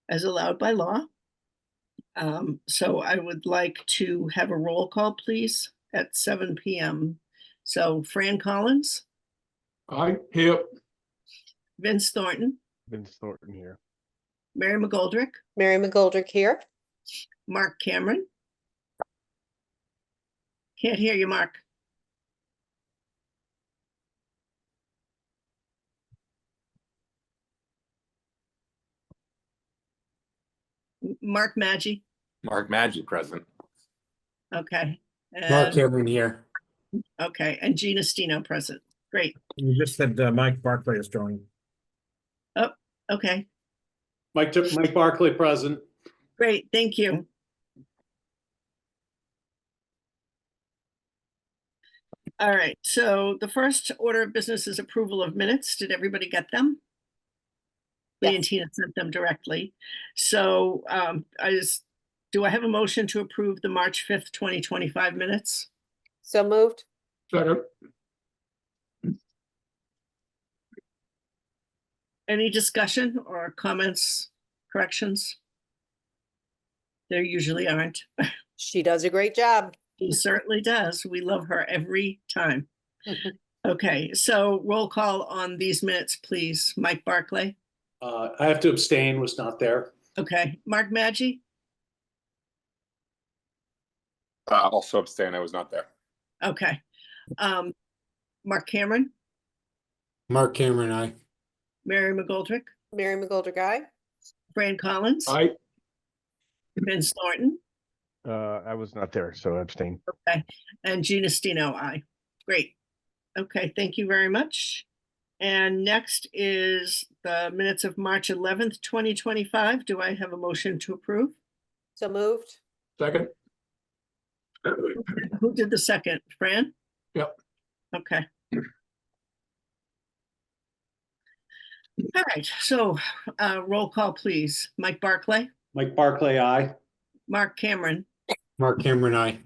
as allowed by law. So I would like to have a roll call, please, at 7 p.m. So Fran Collins, Aye, here. Vince Thornton, Vince Thornton here. Mary McGoldrick, Mary McGoldrick here. Mark Cameron. Can't hear you, Mark. Mark Maggi. Mark Maggi present. Okay. Mark And, Cameron here. okay. And Gina Stino present. Great. You just said Mike Barclay is joining. Oh, okay. Mike Barclay present. Great. Thank you. All right. So the first order of business is approval of minutes. Did everybody get them? Lee and Yes. Tina sent them directly. So do I have a motion to approve the March 5th, 2025 minutes? So moved. Second. Any discussion or comments, corrections? There usually aren't. She does a great job. She certainly does. We love her every time. Okay, so roll call on these minutes, please. Mike Barclay. I have to abstain, was not there. Okay, Mark Maggi. Also abstain, I was not there. Okay. Mark Cameron, Mark Cameron, aye. Mary McGoldrick, Mary McGoldrick, aye. Fran Collins, Aye. Vince Thornton, I was not there, so abstain. and Gina Stino, aye. Great. Okay, thank you very much. And next is the minutes of March 11th, 2025. Do I have a motion to approve? So moved. Second. Who did the second? Fran? Yep. Okay. All right, so roll call, please. Mike Barclay, Mike Barclay, aye. Mark Cameron, Mark Cameron, aye.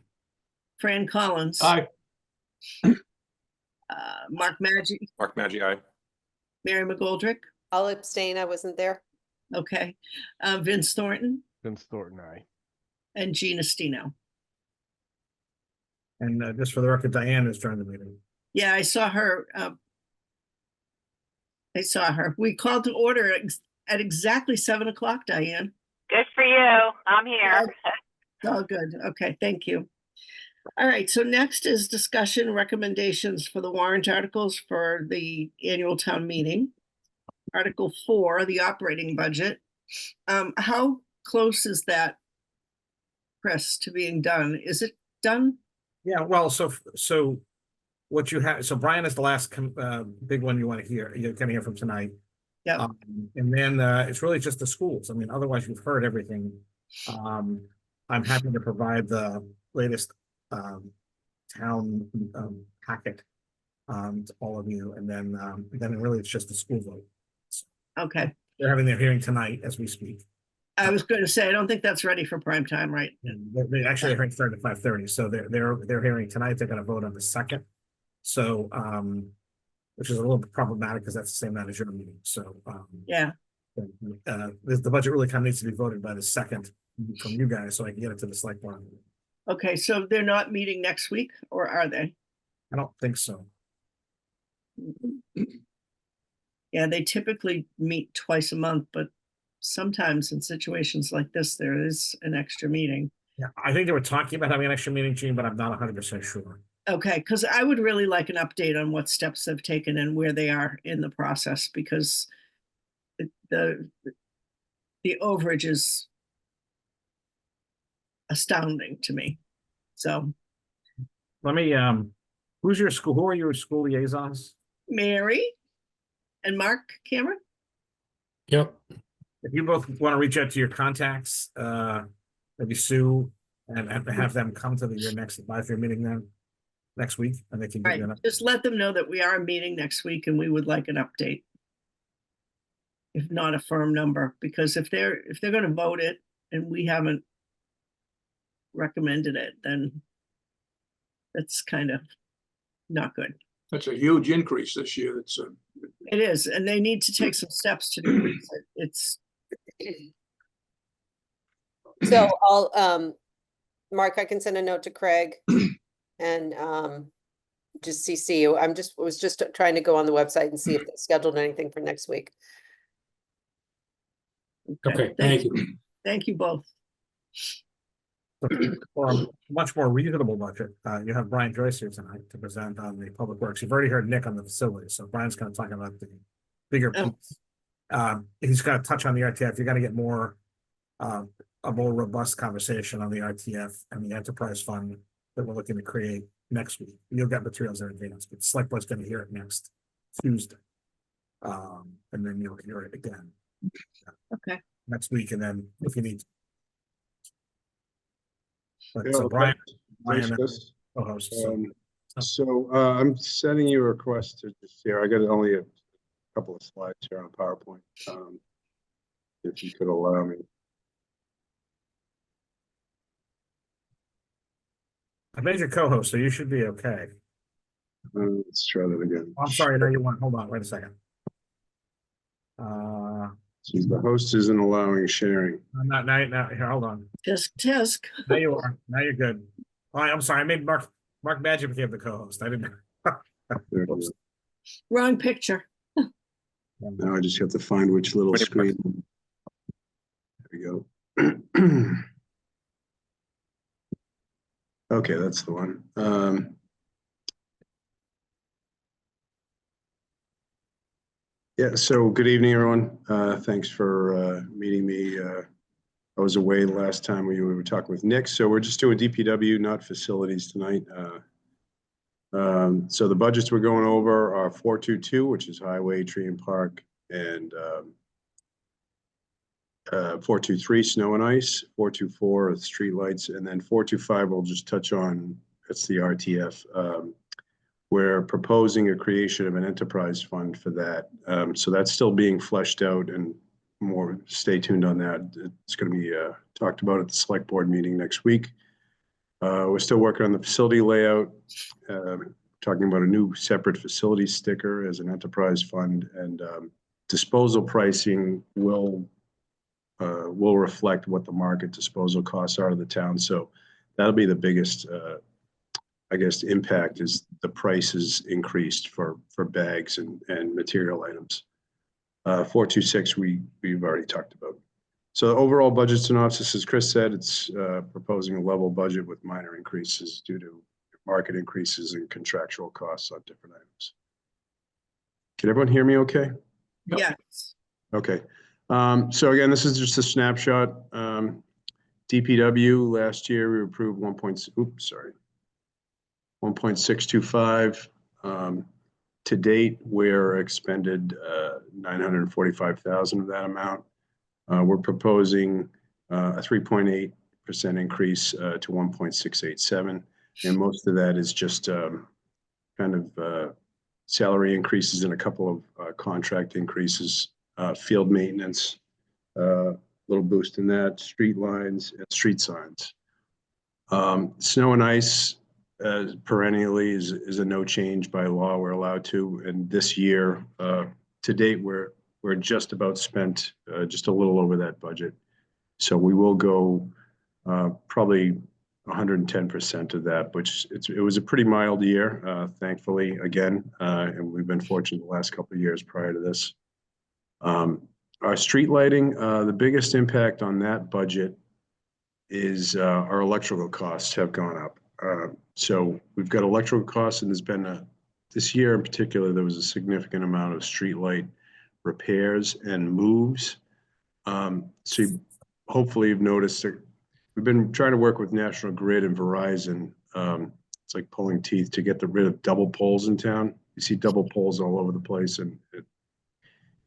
Fran Collins. Aye. Mark Maggi, Mark Maggi, aye. Mary McGoldrick. I'll abstain. I wasn't there. Okay. Vince Thornton Vince Thornton, aye. and Gina Stino. And just for the record, Diane is joining the meeting. Yeah, I saw her. I saw her. We called to order at exactly 7 o'clock, Diane. Good for you. I'm here. Oh, good. Okay, thank you. All right, so next is discussion recommendations for the warrant articles for the annual town meeting. Article 4, the operating budget. How close is that, Chris, to being done? Is it done? Yeah, well, so what you have, so Brian is the last big one you want to hear, you're gonna hear from tonight. Yeah. And then it's really just the schools. I mean, otherwise you've heard everything. I'm happy to provide the latest town packet to all of you, and then really it's just the school vote. Okay. They're having their hearing tonight as we speak. I was going to say, I don't think that's ready for prime time, right? And they actually hearing started at 5:30, so they're hearing tonight. They're going to vote on the 2nd. So which is a little bit problematic because that's the same night as your meeting. So Yeah. the budget really kind of needs to be voted by the 2nd from you guys, so I can get it to the select board. Okay, so they're not meeting next week, or are they? I don't think so. Yeah, they typically meet twice a month, but sometimes in situations like this, there is an extra meeting. Yeah, I think they were talking about having an extra meeting, Gene, but I'm not 100% sure. Okay, because I would really like an update on what steps they've taken and where they are in the process, because the overage is astounding to me. So Let me, who are your school liaisons? Mary and Mark Cameron? Yep. If you both want to reach out to your contacts, maybe Sue, and have them come to your next advisory meeting then next week, and they can give Right, you an just let them know that we are meeting next week and we would like an update. If not a firm number, because if they're going to vote it and we haven't recommended it, then that's kind of not good. That's a huge increase this year. It is, and they need to take some steps to decrease it. So I'll, Mark, I can send a note to Craig and, just CC you. Was just trying to go on the website and see if they scheduled anything for next week. Okay, thank you. Thank you both. For a much more reasonable budget, you have Brian Joyce here tonight to present on the public works. You've already heard Nick on the facilities, so Brian's gonna talk about the bigger Oh. piece. He's gonna touch on the RTF. You're gonna get more, a more robust conversation on the RTF and the enterprise fund that we're looking to create next week. You'll get materials in advance, but Select Board's gonna hear it next Tuesday. And then you'll hear it again Okay. next week, and then if you need. But Yeah, so okay. Brian, Thanks, Brian, Chris. co-host, so. So I'm sending you a request to just here. I got only a couple of slides here on PowerPoint. If you could allow me. I made you co-host, so you should be okay. Let's try that again. I'm sorry, no, you want, hold on, wait a second. So the host isn't allowing sharing. I'm not, now, here, hold on. Tisk. Now you are, now you're good. Oh, I'm sorry, I made Mark Magic became the co-host. I didn't. There it is. Wrong picture. Now I just have to find which little screen. There we go. Okay, that's the one. Yeah, so good evening, everyone. Thanks for meeting me. I was away last time we were talking with Nick, so we're just doing DPW, not facilities tonight. So the budgets we're going over are 422, which is highway, tree and park, and 423, snow and ice, 424, streetlights, and then 425 we'll just touch on, that's the RTF. We're proposing a creation of an enterprise fund for that. So that's still being fleshed out, and more, stay tuned on that. It's going to be talked about at the select board meeting next week. We're still working on the facility layout, talking about a new separate facility sticker as an enterprise fund, and disposal pricing will reflect what the market disposal costs are to the town. So that'll be the biggest, I guess, impact is the prices increased for bags and material items. 426 we've already talked about. So the overall budget synopsis, as Chris said, it's proposing a level budget with minor increases due to market increases and contractual costs on different items. Can everyone hear me okay? Yep. Yes. Okay. So again, this is just a snapshot. DPW last year we approved 1.625. To date, we're expended 945,000 of that amount. We're proposing a 3.8% increase to 1.687, and most of that is just kind of salary increases and a couple of contract increases, field maintenance, little boost in that, street lines and street signs. Snow and ice perennially is a no change by law. We're allowed to, and this year to date we're just about spent just a little over that budget. So we will go probably 110% of that, which it was a pretty mild year, thankfully, again, and we've been fortunate the last couple of years prior to this. Our street lighting, the biggest impact on that budget is our electrical costs have gone up. So we've got electrical costs, and there's been this year in particular, there was a significant amount of street light repairs and moves. So hopefully you've noticed that we've been trying to work with National Grid and Verizon. It's like pulling teeth to get rid of double poles in town. You see double poles all over the place, and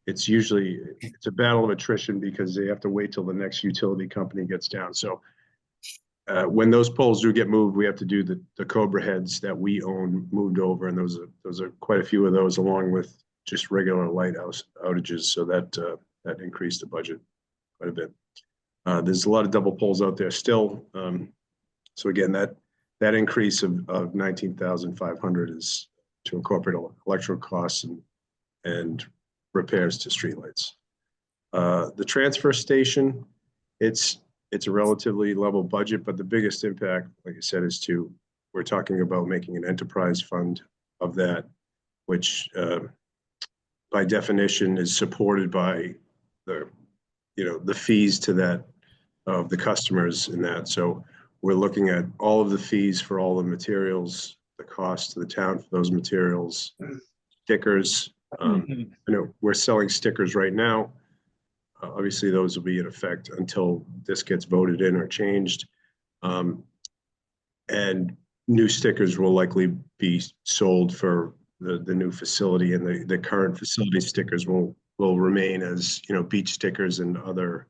it's a battle of attrition because they have to wait till the next utility company gets down. So when those poles do get moved, we have to do the Cobra heads that we own moved over, and those are quite a few of those, along with just regular lighthouse outages. So that increased the budget quite a bit. There's a lot of double poles out there still. So again, that increase of 19,500 is to incorporate electrical costs and repairs to streetlights. The transfer station, it's it's a relatively level budget, but the biggest impact, like I said, is we're talking about making an enterprise fund of that, which by definition is supported by the fees to that of the customers in that. So we're looking at all of the fees for all the materials, the cost to the town for those materials, stickers. We're selling stickers right now. Obviously, those will be in effect until this gets voted in or changed. And new stickers will likely be sold for the new facility, and the current facility stickers will remain as, beach stickers and other,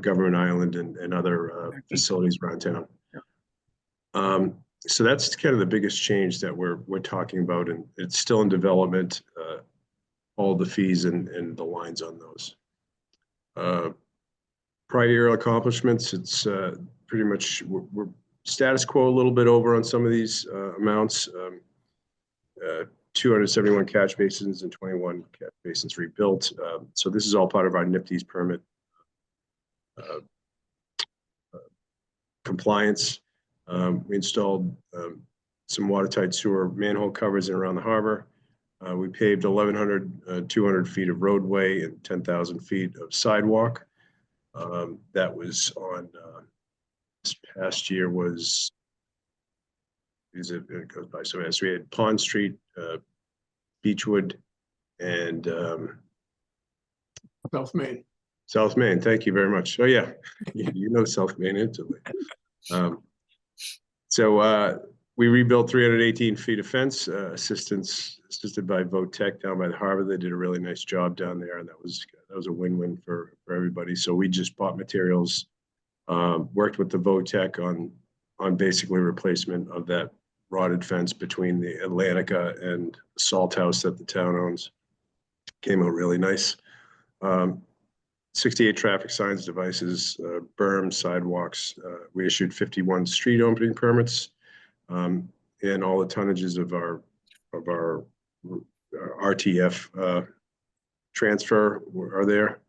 Government Island and other facilities around town. So that's kind of the biggest change that we're talking about, and it's still in development, all the fees and the lines on those. Prior year accomplishments, it's pretty much we're status quo a little bit over on some of these amounts. 271 catch basins and 21 catch basins rebuilt. So this is all part of our NIPD's permit compliance. We installed some watertight sewer manhole covers in around the harbor. We paved 200 feet of roadway and 10,000 feet of sidewalk. That was on this past year was, it goes by so fast. We had Pond Street, Beechwood, and South Main. South Main. Thank you very much. Oh yeah, you know South Main intimately. So we rebuilt 318 feet of fence, assisted by Votech down by the harbor. They did a really nice job down there, and that was a win-win for everybody. So we just bought materials, worked with the Votech on basically replacement of that rotted fence between the Atlantica and the Salt House that the town owns. Came out really nice. 68 traffic signs, devices, berms, sidewalks. We issued 51 street opening permits, and all the tonnages of our RTF transfer are there.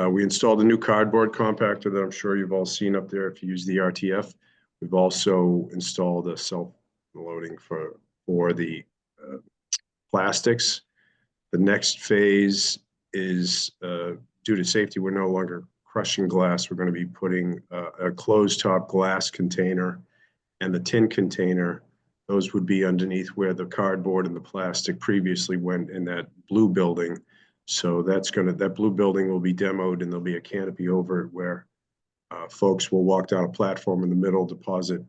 We installed a new cardboard compactor that I'm sure you've all seen up there if you use the RTF. We've also installed a self-loading for the plastics. The next phase is due to safety, we're no longer crushing glass. We're going to be putting a closed top glass container and the tin container. Those would be underneath where the cardboard and the plastic previously went in that blue building. So that blue building will be demoed, and there'll be a canopy over it where folks will walk down a platform in the middle, deposit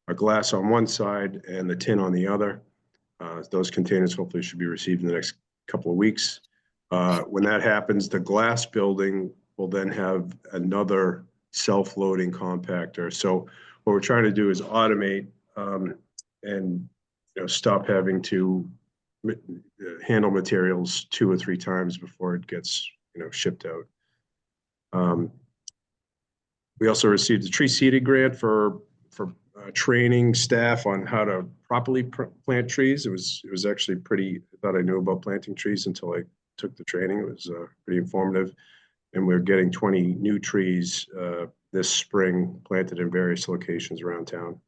a glass on one side and the tin on the other. Those containers hopefully should be received in the next couple of weeks. When that happens, the glass building will then have another self-loading compactor. So what we're trying to do is automate and stop having to handle materials 2 or 3 times before it gets shipped out. We also received a tree seeding grant for training staff on how to properly plant trees. It was actually pretty. I thought I knew about planting trees until I took the training. It was pretty informative, and we're getting 20 new trees this spring planted in various locations around town.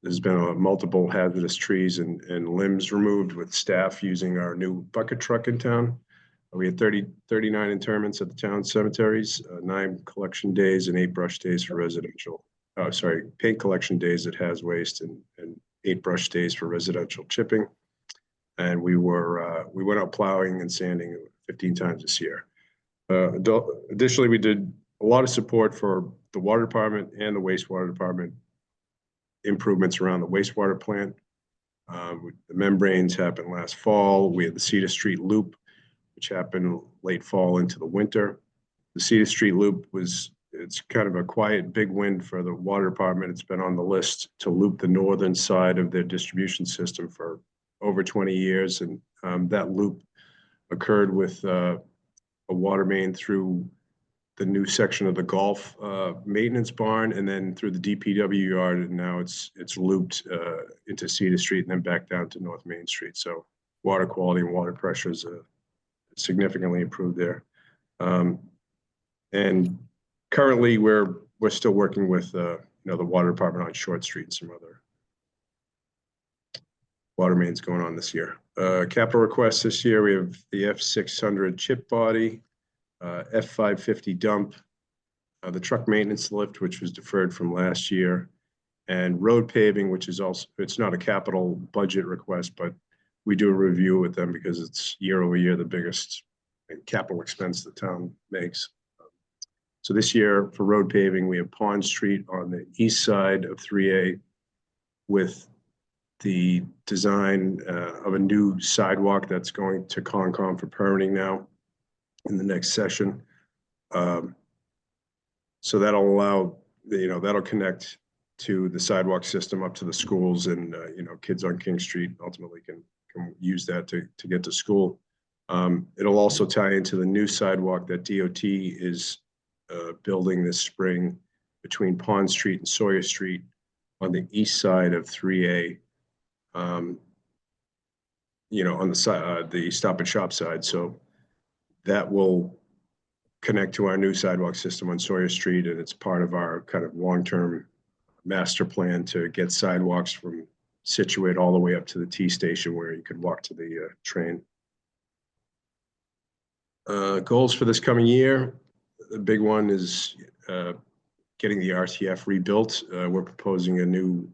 There's been multiple hazardous trees and limbs removed with staff using our new bucket truck in town. We had 39 interments at the town cemeteries, 9 collection days and 8 brush days for residential. Paint collection days at Has Waste and 8 brush days for residential chipping. And we went out plowing and sanding 15 times this year. Additionally, we did a lot of support for the water department and the wastewater department improvements around the wastewater plant. The membranes happened last fall. We had the Cedar Street Loop, which happened late fall into the winter. The Cedar Street Loop it's kind of a quiet big win for the water department. It's been on the list to loop the northern side of their distribution system for over 20 years. And that loop occurred with a water main through the new section of the golf maintenance barn, and then through the DPW yard, and now it's looped into Cedar Street and then back down to North Main Street. So water quality and water pressures significantly improved there. And currently, we're still working with, the water department on Short Street and some other water mains going on this year. Capital requests this year, we have the F600 chip body, F550 dump, the truck maintenance lift, which was deferred from last year, and road paving, which is also, it's not a capital budget request, but we do a review with them because it's year over year the biggest capital expense the town makes. So this year for road paving, we have Pond Street on the east side of 3A with the design of a new sidewalk that's going to Concom for permitting now in the next session. So that'll allow, that'll connect to the sidewalk system up to the schools, and kids on King Street ultimately can use that to get to school. It'll also tie into the new sidewalk that DOT is building this spring between Pond Street and Sawyer Street on the east side of 3A. On the side, the Stop and Shop side. So that will connect to our new sidewalk system on Sawyer Street, and it's part of our kind of long-term master plan to get sidewalks from Situate all the way up to the T station where you could walk to the train. Goals for this coming year. The big one is getting the RTF rebuilt. We're proposing a new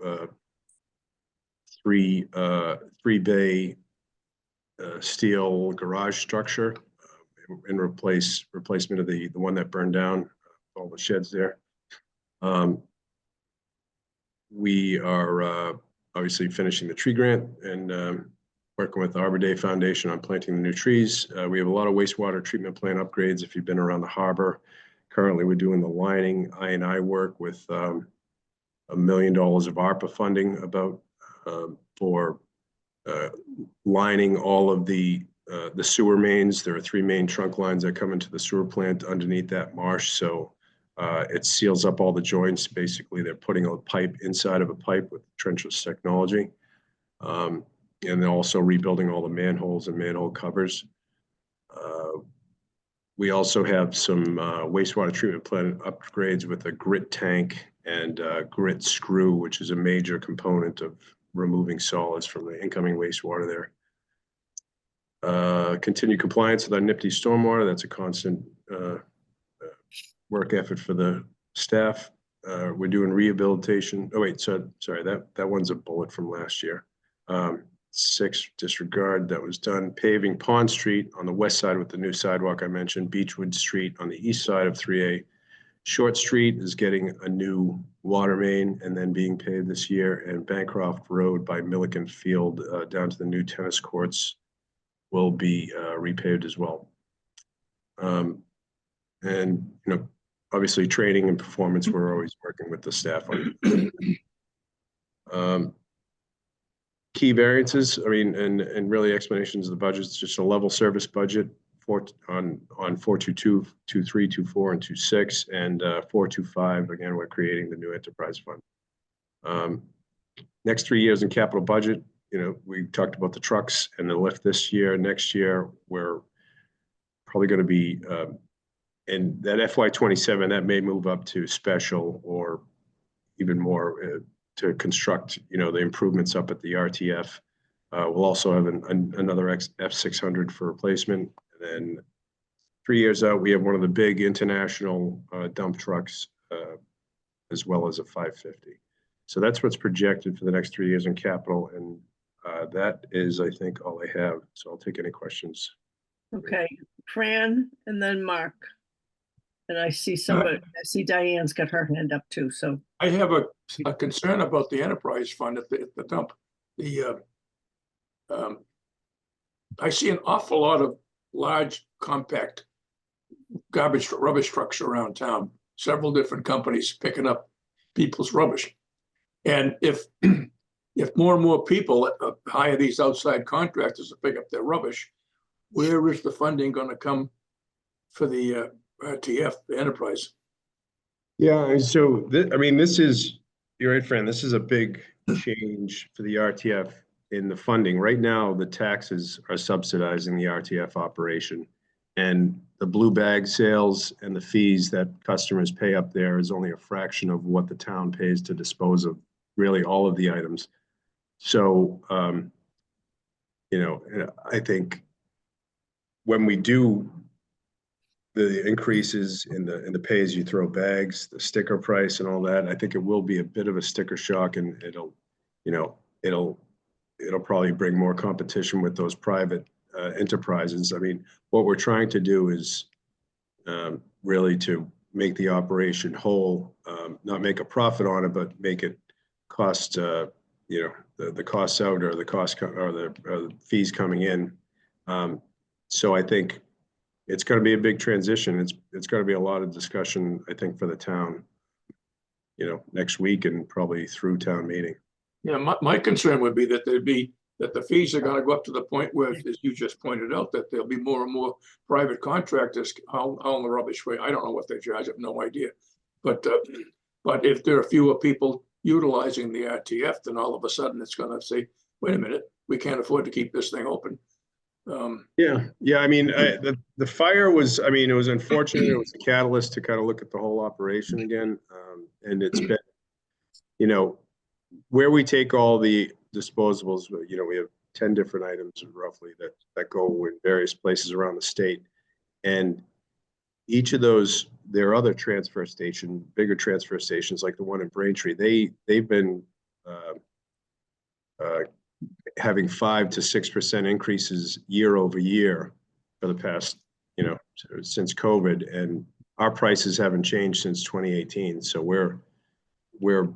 three bay steel garage structure in replacement of the one that burned down, all the sheds there. We are obviously finishing the tree grant and working with the Arbor Day Foundation on planting the new trees. We have a lot of wastewater treatment plant upgrades if you've been around the harbor. Currently, we're doing the lining I&I work with $1 million of ARPA funding for lining all of the sewer mains. There are 3 main trunk lines that come into the sewer plant underneath that marsh. So it seals up all the joints. Basically, they're putting a pipe inside of a pipe with trenchless technology. And they're also rebuilding all the manholes and manhole covers. We also have some wastewater treatment plant upgrades with a grit tank and grit screw, which is a major component of removing solids from the incoming wastewater there. Continue compliance with our NIPD stormwater. That's a constant work effort for the staff. We're doing rehabilitation. Oh wait, sorry, that one's a bullet from last year. 6, disregard, that was done. Paving Pond Street on the west side with the new sidewalk I mentioned. Beechwood Street on the east side of 3A. Short Street is getting a new water main and then being paved this year. And Bancroft Road by Milliken Field down to the new tennis courts will be repaved as well. And obviously training and performance, we're always working with the staff on. Key variances, and really explanations of the budget. It's just a level service budget on 422, 23, 24, and 26, and 425. Again, we're creating the new enterprise fund. Next 3 years in capital budget, we talked about the trucks and the lift this year. Next year, we're probably going to be, and that FY27, that may move up to special or even more to construct, the improvements up at the RTF. We'll also have another F600 for replacement. And then 3 years out, we have one of the big international dump trucks, as well as a 550. So that's what's projected for the next 3 years in capital. And that is, I think, all I have. So I'll take any questions. Okay, Fran and then Mark. And I see somebody, I see Diane's got her hand up too, so. I have a concern about the enterprise fund at the dump. I see an awful lot of large, compact rubbish trucks around town. Several different companies picking up people's rubbish. And if more and more people hire these outside contractors to pick up their rubbish, where is the funding going to come for the RTF, the enterprise? Yeah, so this is, you're right, Fran, this is a big change for the RTF in the funding. Right now, the taxes are subsidizing the RTF operation, and the blue bag sales and the fees that customers pay up there is only a fraction of what the town pays to dispose of really all of the items. So, I think when we do the increases in the pay-as-you-throw bags, the sticker price and all that, I think it will be a bit of a sticker shock, and it'll probably bring more competition with those private enterprises. I mean, what we're trying to do is really to make the operation whole, not make a profit on it, but make it cost, the costs out or the cost or the fees coming in. So I think it's going to be a big transition. It's going to be a lot of discussion, I think, for the town, next week and probably through town meeting. Yeah, my concern would be that the fees are gonna go up to the point where, as you just pointed out, that there'll be more and more private contractors hauling the rubbish away. I don't know what they charge, I have no idea. But if there are fewer people utilizing the RTF, then all of a sudden it's gonna say, wait a minute, we can't afford to keep this thing open. Yeah. I mean, the fire was, it was unfortunate. It was a catalyst to kind of look at the whole operation again. And it's been, where we take all the disposables, we have 10 different items roughly that go in various places around the state. And each of those, there are other bigger transfer stations like the one in Braintree. They've been having 5 to 6% increases year over year for the past, since COVID, and our prices haven't changed since 2018. So we're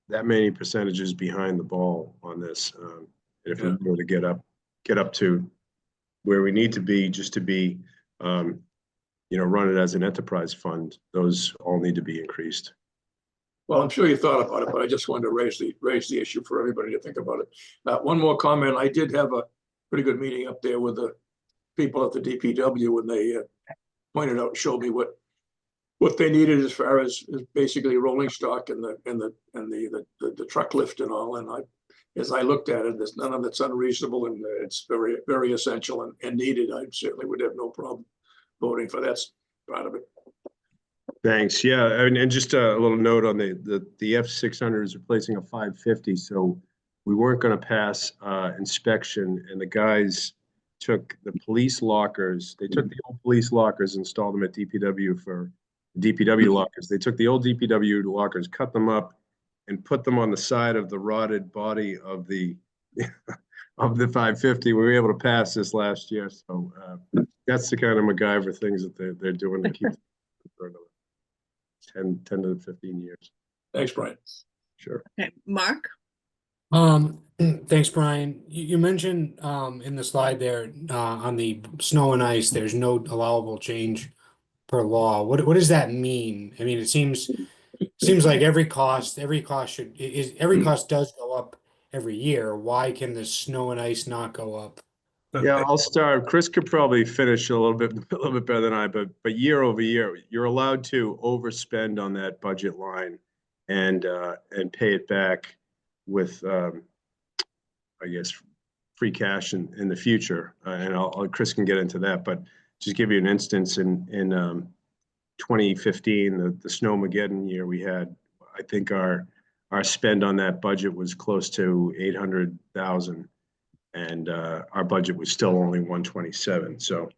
that many percentages behind the ball on this. And if we were to get up to where we need to be, just to be, run it as an enterprise fund, those all need to be increased. Well, I'm sure you thought about it, but I just wanted to raise the issue for everybody to think about it. One more comment. I did have a pretty good meeting up there with the people at the DPW, and they pointed out and showed me what they needed as far as basically rolling stock and the truck lift and all. And as I looked at it, there's none of it's unreasonable, and it's very, very essential and needed. I certainly would have no problem voting for that part of it. Thanks. Yeah, and just a little note on the F600 is replacing a 550, so we weren't going to pass inspection, and the guys took the police lockers. They took the old police lockers, installed them at DPW for DPW lockers. They took the old DPW lockers, cut them up, and put them on the side of the rotted body of the of the 550. We were able to pass this last year, so that's the kind of MacGyver things that they're doing to keep for another 10 to 15 years. Thanks, Brian. Sure. Okay, Mark? Thanks, Brian. You mentioned in the slide there on the snow and ice, there's no allowable change per law. What does that mean? I mean, it seems like every cost does go up every year. Why can the snow and ice not go up? Yeah, I'll start. Chris could probably finish a little bit better than I, but year over year, you're allowed to overspend on that budget line and pay it back with, I guess, free cash in the future. And Chris can get into that, but just give you an instance in 2015, the Snowmageddon year we had, I think our spend on that budget was close to 800,000. And our budget was still only 127. So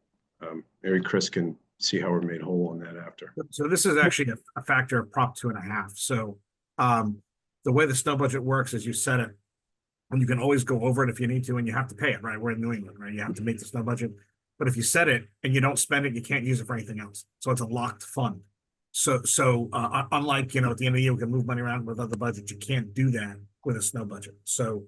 maybe Chris can see how we're made whole on that after. So this is actually a factor of Prop 2.5. So the way the snow budget works is you set it, and you can always go over it if you need to, and you have to pay it, right? We're in New England, right? You have to make the snow budget. But if you set it and you don't spend it, you can't use it for anything else. So it's a locked fund. So unlike, at the end of the year, we can move money around with other budgets, you can't do that with a snow budget. So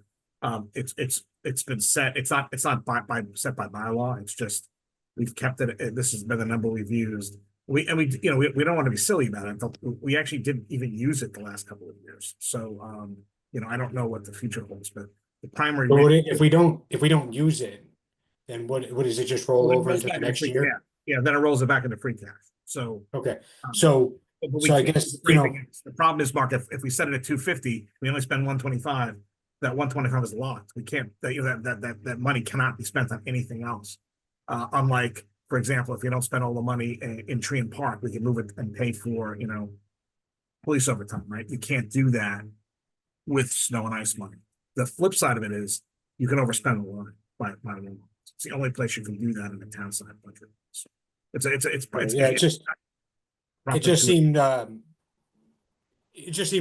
it's been set. It's not set by bylaw. It's just we've kept it. This has been the number we've used. We don't want to be silly about it. We actually didn't even use it the last couple of years. So I don't know what the future holds, but the primary. But if we don't use it, then what does it just roll over into the next year? Yeah, then it rolls it back into free cash. So okay, so I guess the problem is, Mark, if we set it at 250, we only spend 125. That 125 is locked. We can't. That money cannot be spent on anything else. Unlike for example, if you don't spend all the money in Tree and Park, we can move it and pay for, police overtime, right? You can't do that with snow and ice money. The flip side of it is you can overspend a lot by law. It's the only place you can do that in the town side budget. So it's Yeah, it just seemed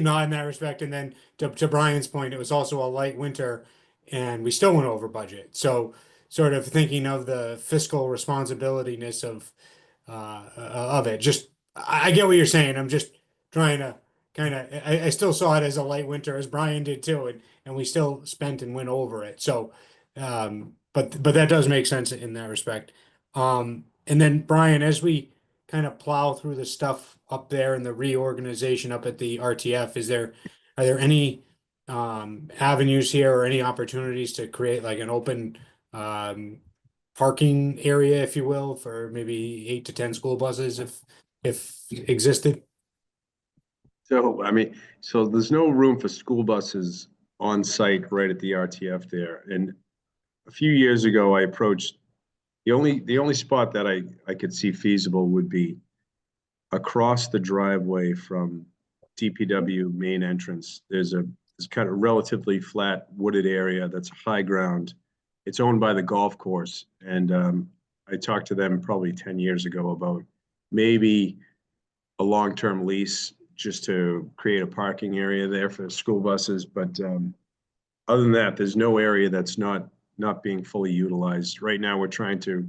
odd in that respect. And then to Brian's point, it was also a light winter and we still went over budget. So sort of thinking of the fiscal responsibilityness of it. Just I get what you're saying. I'm just trying to I still saw it as a light winter as Brian did too, and we still spent and went over it. So but that does make sense in that respect. And then Brian, as we kind of plow through the stuff up there and the reorganization up at the RTF, are there any avenues here or any opportunities to create like an open parking area, if you will, for maybe 8 to 10 school buses if existed? So, so there's no room for school buses on site right at the RTF there. And a few years ago, I approached the only spot that I could see feasible would be across the driveway from DPW main entrance. There's kind of relatively flat wooded area that's high ground. It's owned by the golf course. And I talked to them probably 10 years ago about maybe a long-term lease just to create a parking area there for school buses. But other than that, there's no area that's not being fully utilized. Right now, we're trying to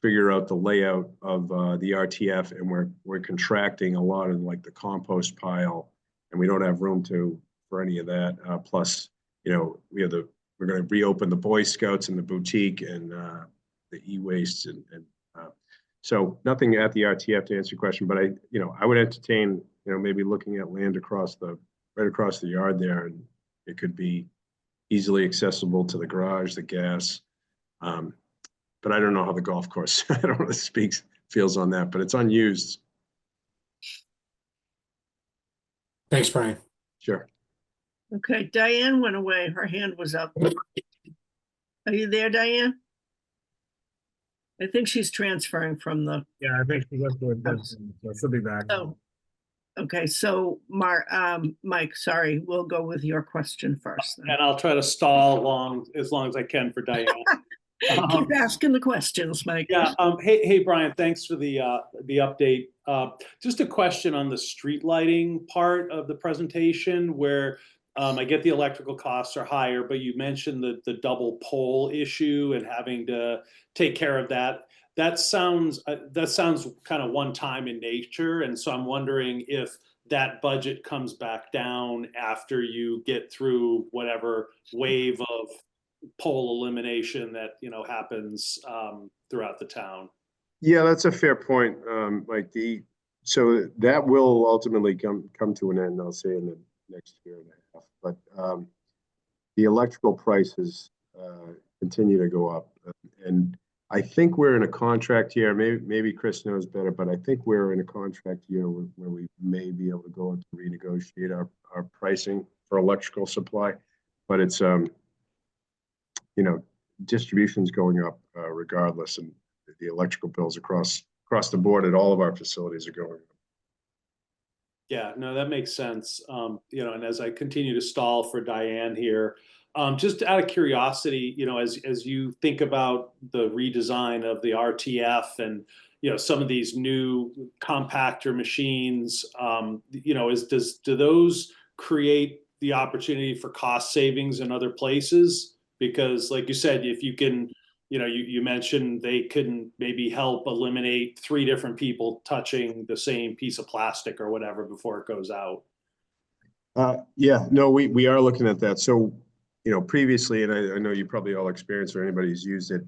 figure out the layout of the RTF, and we're contracting a lot of like the compost pile, and we don't have room for any of that. Plus, we're going to reopen the Boy Scouts and the boutique and the e-waste and so nothing at the RTF to answer your question, but I would entertain maybe looking at land right across the yard there, and it could be easily accessible to the garage, the gas. But I don't know how the golf course, I don't know how it feels on that, but it's unused. Thanks, Brian. Sure. Okay, Diane went away. Her hand was up. Are you there, Diane? I think she's transferring from the, Yeah, I think she went to a business, so she'll be back. oh, okay, so Mike, sorry, we'll go with your question first. then. And I'll try to stall as long as I can for Diane. Keep asking the questions, Mike. Yeah. Hey, Brian. Thanks for the update. Just a question on the street lighting part of the presentation, where I get the electrical costs are higher, but you mentioned the double pole issue and having to take care of that. That sounds kind of one time in nature, and so I'm wondering if that budget comes back down after you get through whatever wave of pole elimination that happens throughout the town. Yeah, that's a fair point, Mike. So that will ultimately come to an end, I'll say, in the next year and a half. But the electrical prices continue to go up, and I think we're in a contract here. Maybe Chris knows better, but I think we're in a contract year where we may be able to go to renegotiate our pricing for electrical supply. But it's distribution's going up regardless, and the electrical bills across the board at all of our facilities are going up. Yeah, no, that makes sense. And as I continue to stall for Diane here, just out of curiosity, as you think about the redesign of the RTF and some of these new compactor machines, do those create the opportunity for cost savings in other places? Because, like you said, if you can, you mentioned they can maybe help eliminate 3 different people touching the same piece of plastic or whatever before it goes out. Yeah, no, we are looking at that. So, previously, and I know you probably all experienced or anybody who's used it,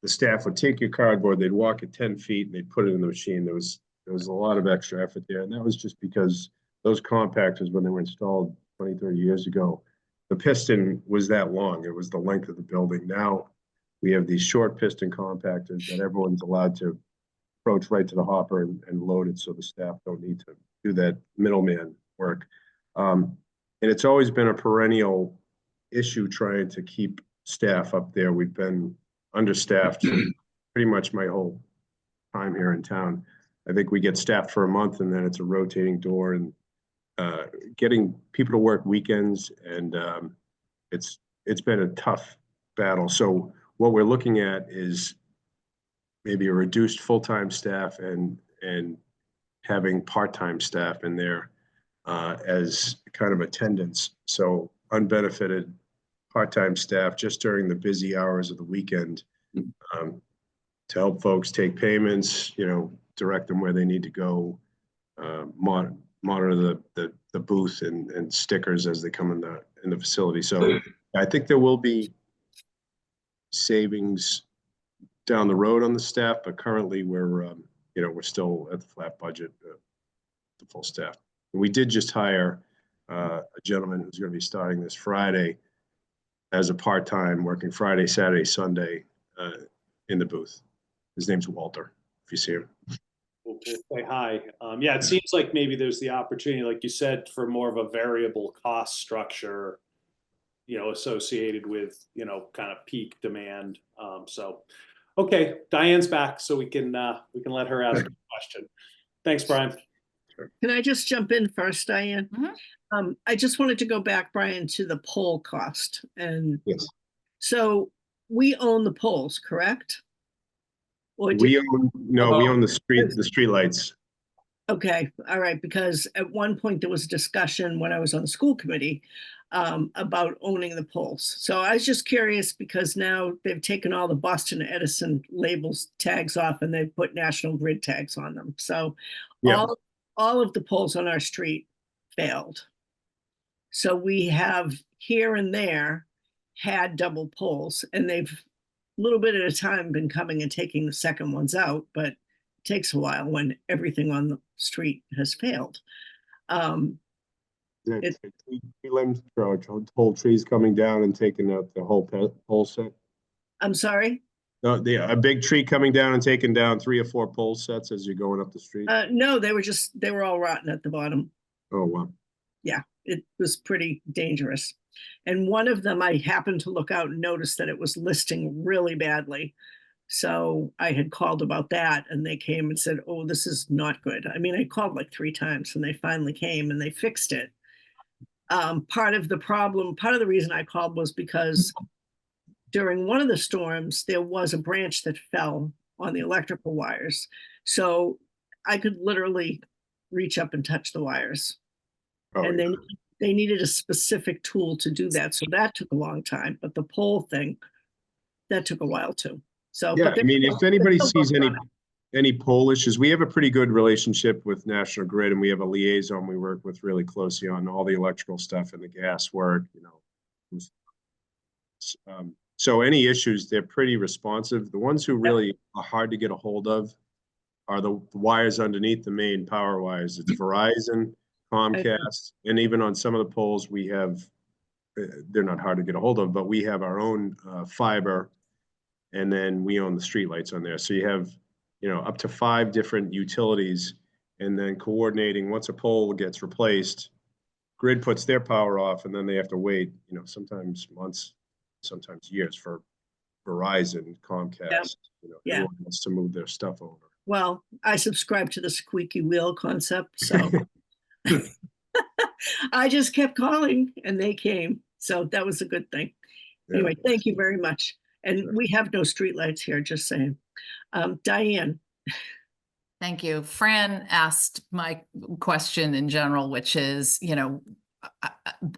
the staff would take your cardboard, they'd walk it 10 feet and they'd put it in the machine. There was a lot of extra effort there. And that was just because those compactors, when they were installed 20, 30 years ago, the piston was that long. It was the length of the building. Now we have these short piston compactors that everyone's allowed to approach right to the hopper and load it, so the staff don't need to do that middleman work. And it's always been a perennial issue trying to keep staff up there. We've been understaffed pretty much my whole time here in town. I think we get staffed for a month and then it's a rotating door, and getting people to work weekends, and it's been a tough battle. So what we're looking at is maybe a reduced full-time staff and having part-time staff in there as kind of attendants. So unbenefited part-time staff just during the busy hours of the weekend, to help folks take payments, direct them where they need to go, monitor the booth and stickers as they come in the facility. So I think there will be savings down the road on the staff, but currently we're still at the flat budget, the full staff. And we did just hire a gentleman who's going to be starting this Friday as a part-time, working Friday, Saturday, Sunday in the booth. His name's Walter, if you see him. We'll say hi. Yeah, it seems like maybe there's the opportunity, like you said, for more of a variable cost structure, associated with, kind of peak demand. Okay, Diane's back, so we can let her ask a question. Thanks, Brian. Can I just jump in first, Diane? I just wanted to go back, Brian, to the pole cost. And yes. So we own the poles, correct? We own the street lights. Okay, all right, because at one point there was a discussion when I was on the school committee about owning the poles. So I was just curious because now they've taken all the Boston Edison labels tags off and they've put National Grid tags on them. So Yeah. all of the poles on our street failed. So we have here and there had double poles, and they've a little bit at a time been coming and taking the second ones out, but it takes a while when everything on the street has failed. Tree limbs, whole trees coming down and taking out the whole pole set. I'm sorry? No, a big tree coming down and taking down 3 or 4 pole sets as you're going up the street. No, they were all rotten at the bottom. Oh, wow. Yeah, it was pretty dangerous. And one of them, I happened to look out and notice that it was listing really badly. So I had called about that, and they came and said, oh, this is not good. I mean, I called like 3 times and they finally came and they fixed it. Part of the reason I called was because during one of the storms, there was a branch that fell on the electrical wires. So I could literally reach up and touch the wires. And they needed a specific tool to do that. So that took a long time, but the pole thing, that took a while too. So yeah, I mean, if anybody sees any pole issues, we have a pretty good relationship with National Grid, and we have a liaison we work with really closely on all the electrical stuff and the gas work, so any issues, they're pretty responsive. The ones who really are hard to get a hold of are the wires underneath the main power wires. It's Verizon, Comcast, and even on some of the poles we have, they're not hard to get a hold of, but we have our own fiber, and then we own the streetlights on there. So you have, up to 5 different utilities, and then coordinating once a pole gets replaced, Grid puts their power off, and then they have to wait, sometimes months, sometimes years for Verizon, Comcast, everyone wants to move their stuff over. Well, I subscribe to the squeaky wheel concept, so I just kept calling and they came. So that was a good thing. Yeah. Anyway, thank you very much. And we have no streetlights here, just saying. Diane. Thank you. Fran asked my question in general, which is,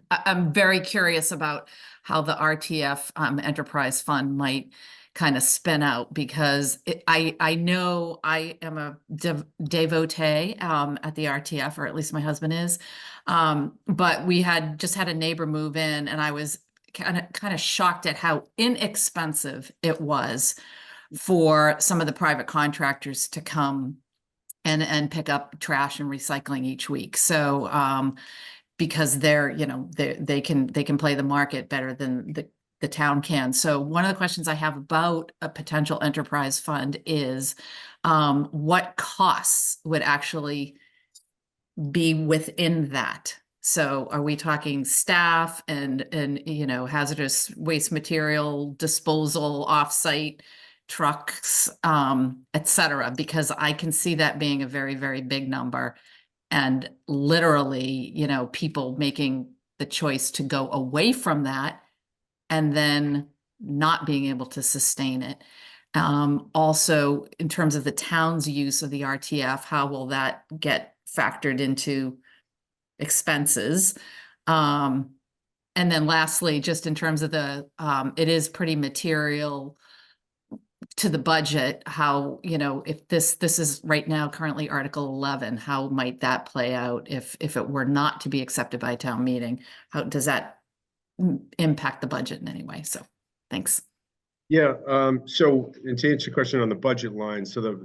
I'm very curious about how the RTF Enterprise Fund might kind of spin out, because I know I am a devotee at the RTF, or at least my husband is. But we had just had a neighbor move in, and I was kind of shocked at how inexpensive it was for some of the private contractors to come and pick up trash and recycling each week. So because they can play the market better than the town can. So one of the questions I have about a potential enterprise fund is what costs would actually be within that? So are we talking staff and hazardous waste material disposal offsite trucks, et cetera, because I can see that being a very, very big number. And literally, people making the choice to go away from that and then not being able to sustain it. Also, in terms of the town's use of the RTF, how will that get factored into expenses? And then lastly, just in terms of it is pretty material to the budget, how, if this is right now currently Article 11, how might that play out if it were not to be accepted by a town meeting? How does that impact the budget in any way? So, thanks. Yeah, so and to answer your question on the budget line, so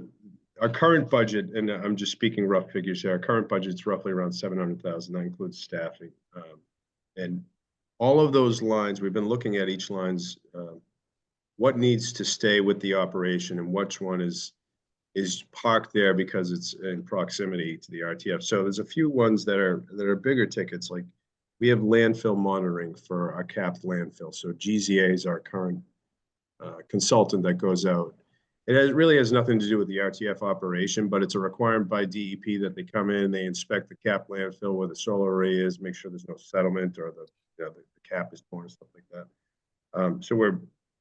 our current budget, and I'm just speaking rough figures here, our current budget's roughly around 700,000. That includes staffing. And all of those lines, we've been looking at each line's what needs to stay with the operation and which one is parked there because it's in proximity to the RTF. So there's a few ones that are bigger tickets, like we have landfill monitoring for our capped landfill. So GZA is our current consultant that goes out. Really has nothing to do with the RTF operation, but it's a requirement by DEP that they come in, they inspect the capped landfill where the solar array is, make sure there's no settlement or the cap is torn, stuff like that. So we're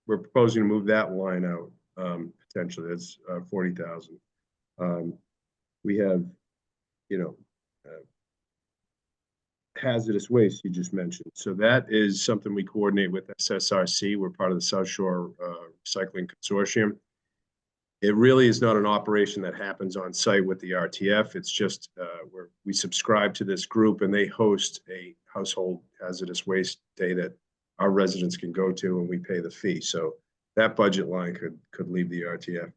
proposing to move that line out potentially. That's 40,000. We have, hazardous waste you just mentioned. So that is something we coordinate with SSRC. We're part of the South Shore Recycling Consortium. It really is not an operation that happens on site with the RTF. It's just we subscribe to this group and they host a household hazardous waste day that our residents can go to and we pay the fee. So that budget line could leave the RTF.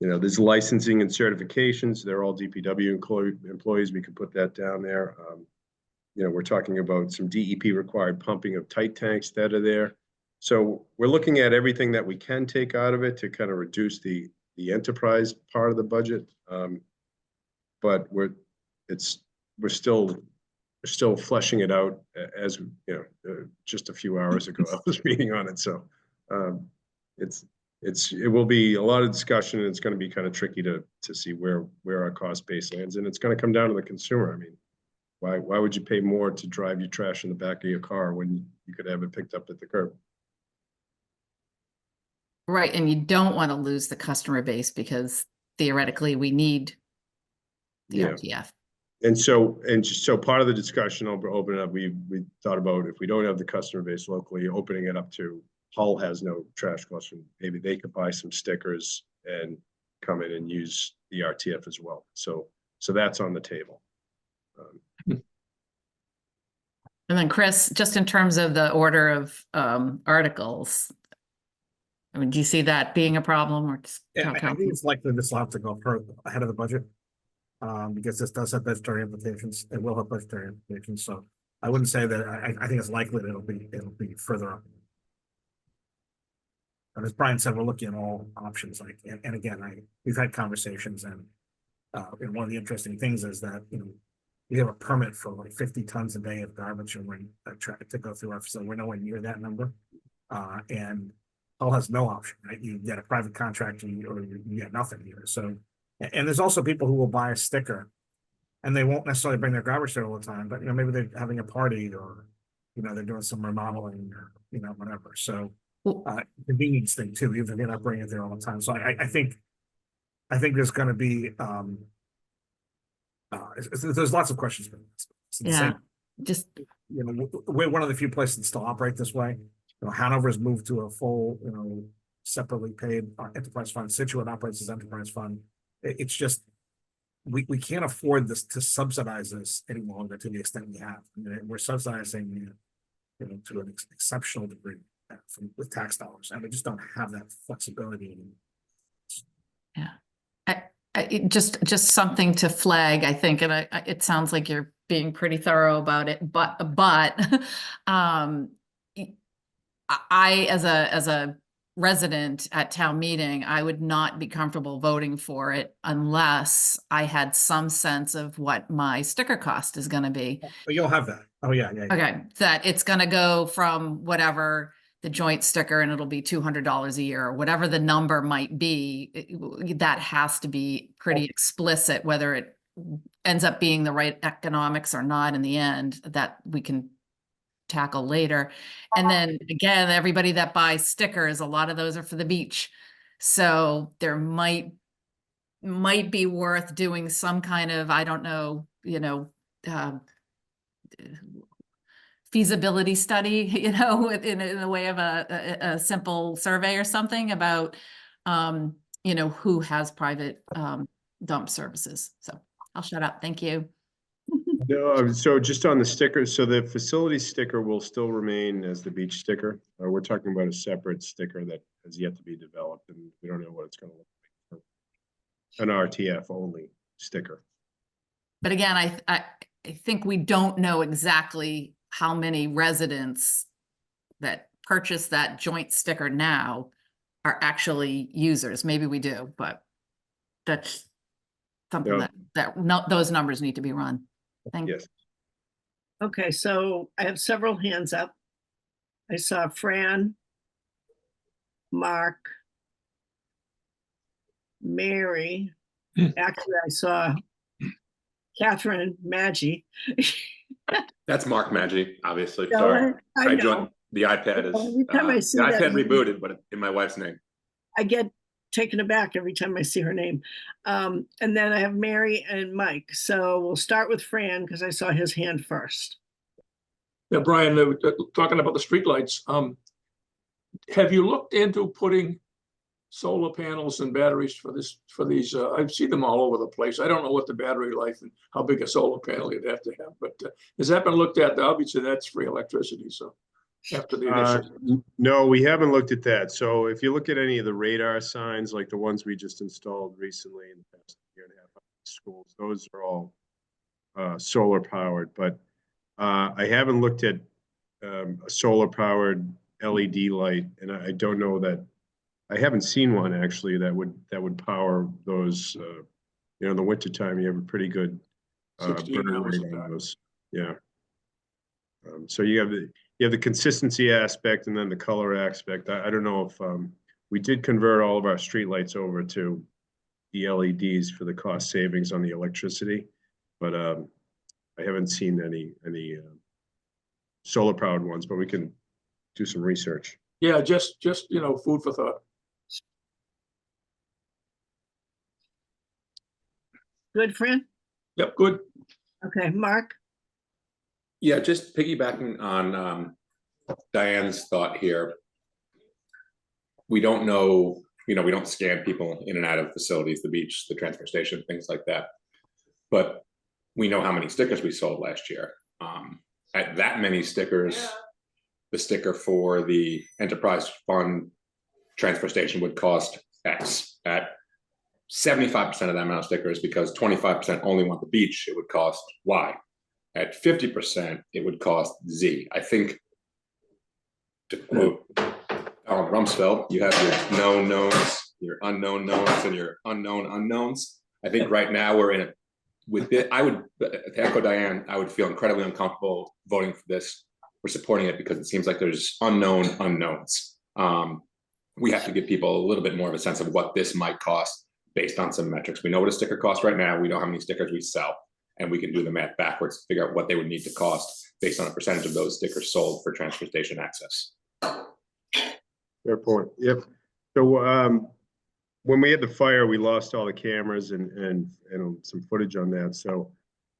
There's licensing and certifications. They're all DPW employees. We could put that down there. We're talking about some DEP required pumping of tight tanks that are there. So we're looking at everything that we can take out of it to kind of reduce the enterprise part of the budget. But we're still fleshing it out as just a few hours ago I was reading on it. So it will be a lot of discussion and it's going to be kind of tricky to see where our cost base lands. And it's going to come down to the consumer. I mean, why would you pay more to drive your trash in the back of your car when you could have it picked up at the curb? Right, and you don't want to lose the customer base because theoretically we need the RTF. And so part of the discussion, I'll open it up. We thought about if we don't have the customer base locally, opening it up to Hull has no trash collection. Maybe they could buy some stickers and come in and use the RTF as well. So that's on the table. And then Chris, just in terms of the order of articles, I mean, do you see that being a problem or just I think it's likely this will have to go ahead of the budget. Because this does have budgetary implications. It will have budgetary implications. So I wouldn't say that I think it's likely that it'll be further up. And as Brian said, we're looking at all options. And again, we've had conversations, and one of the interesting things is that we have a permit for like 50 tons a day of garbage, and we're to go through our facility. We're nowhere near that number, and Hull has no option. Right? You get a private contract, or you get nothing here. So. And there's also people who will buy a sticker and they won't necessarily bring their garbage there all the time, but maybe they're having a party or they're doing some remodeling or whatever. So convenience thing too, even if they're not bringing it there all the time. So I think there's going to be there's lots of questions. Just we're one of the few places that still operate this way. Hanover's moved to a full separately paid enterprise fund. Situate operates as enterprise fund. It's just we can't afford this to subsidize this any longer to the extent we have. I mean, we're subsidizing to an exceptional degree with tax dollars, and we just don't have that flexibility anymore. Yeah, just something to flag, I think, and it sounds like you're being pretty thorough about it, but I as a resident at town meeting, I would not be comfortable voting for it unless I had some sense of what my sticker cost is going to be. But you'll have that. Oh yeah. Okay, that it's going to go from whatever the joint sticker and it'll be $200 a year, or whatever the number might be, that has to be pretty explicit, whether it ends up being the right economics or not in the end, that we can tackle later. And then again, everybody that buys stickers, a lot of those are for the beach. So there might be worth doing some kind of, I don't know, feasibility study, in the way of a simple survey or something about, who has private dump services. So I'll shut up. Thank you. No, so just on the stickers, so the facility sticker will still remain as the beach sticker. We're talking about a separate sticker that has yet to be developed, and we don't know what it's going to look like for an RTF only sticker. But again, I think we don't know exactly how many residents that purchase that joint sticker now are actually users. Maybe we do, but that's something those numbers need to be run. Thank you. Yes. Okay, so I have several hands up. I saw Fran, Mark, Mary. Actually, I saw Catherine, Maggie. That's Mark Maggi, obviously. No, Sorry. I joined know. the iPad is Every time I see the that iPad name- rebooted, but in my wife's name. I get taken aback every time I see her name. And then I have Mary and Mike. So we'll start with Fran because I saw his hand first. Yeah, Brian, talking about the streetlights, have you looked into putting solar panels and batteries for these? I see them all over the place. I don't know what the battery life and how big a solar panel you'd have to have, but has that been looked at? Obviously, that's free electricity. So after the initial. No, we haven't looked at that. So if you look at any of the radar signs, like the ones we just installed recently in the past year and a half at schools, those are all solar powered. But I haven't looked at a solar powered LED light, and I don't know that. I haven't seen one actually that would power those. In the wintertime, you have a pretty good 16 burn hours rate of on that. those. Yeah. So you have the consistency aspect and then the color aspect. I don't know if we did convert all of our streetlights over to the LEDs for the cost savings on the electricity, but I haven't seen any solar powered ones. But we can do some research. Yeah, just food for thought. Good, Fran? Yep, good. Okay, Mark? Yeah, just piggybacking on Diane's thought here. We don't know, we don't scan people in and out of facilities, the beach, the transfer station, things like that. But we know how many stickers we sold last year. At that many stickers, the sticker for the enterprise fund transfer station would cost X. At 75% of that amount of stickers, because 25% only want the beach, it would cost Y. At 50%, it would cost Z. I think, to quote Alan Rumsfeld, you have your known knowns, your unknown knowns, and your unknown unknowns. I think right now we're in a, with it, I would, to echo Diane, I would feel incredibly uncomfortable voting for this or supporting it because it seems like there's unknown unknowns. We have to give people a little bit more of a sense of what this might cost based on some metrics. We know what a sticker costs right now. We know how many stickers we sell, and we can do the math backwards to figure out what they would need to cost based on a percentage of those stickers sold for transfer station access. Fair point. Yep. So when we had the fire, we lost all the cameras and some footage on that. So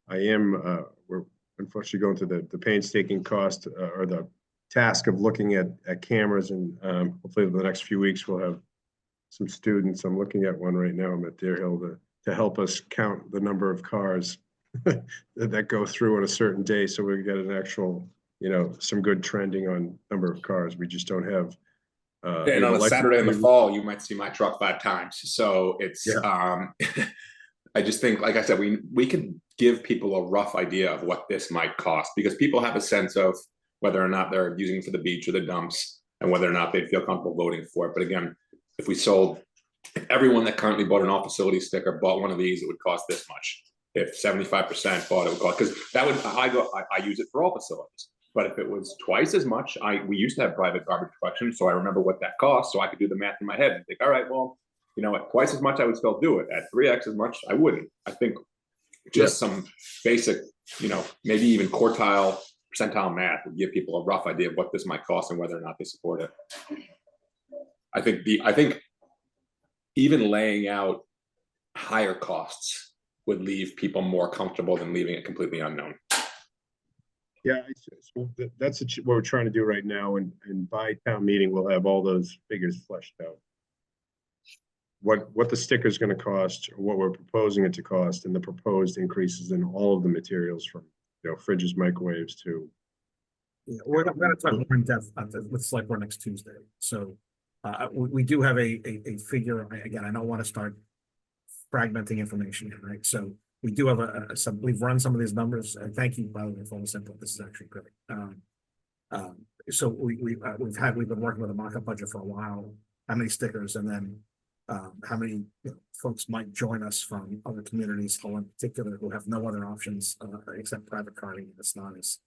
I am we're unfortunately going through the painstaking cost or the task of looking at cameras, and hopefully over the next few weeks we'll have some students. I'm looking at one right now. I'm at Deer Hill to help us count the number of cars that go through on a certain day, so we get an actual, some good trending on number of cars. We just don't have. And on a Saturday in the fall, you might see my truck 5 times. So it's, I just think, like I said, we can give people a rough idea of what this might cost, because people have a sense of whether or not they're using it for the beach or the dumps and whether or not they'd feel comfortable voting for it. But again, if everyone that currently bought an all facility sticker bought one of these, it would cost this much. If 75% bought it, would cost, because that would, I use it for all facilities. But if it was twice as much, we used to have private garbage collection, so I remember what that cost, so I could do the math in my head and think, all right, well, you know, at twice as much, I would still do it. At 3x as much, I wouldn't. I think just some basic, you know, maybe even quartile, percentile math would give people a rough idea of what this might cost and whether or not they support it. I think even laying out higher costs would leave people more comfortable than leaving it completely unknown. Yeah, so that's what we're trying to do right now, and by town meeting, we'll have all those figures fleshed out. What the sticker is going to cost, or what we're proposing it to cost, and the proposed increases in all of the materials from, you know, fridges, microwaves to. Yeah, we're going to talk more in depth with select board next Tuesday. So we do have a figure. Again, I don't want to start fragmenting information here, right? So we do have we've run some of these numbers, and thank you, by the way, for all this input. This is actually great. So we've been working with a mock-up budget for a while. How many stickers, and then how many folks might join us from other communities, in particular, who have no other options except private carding. It's not as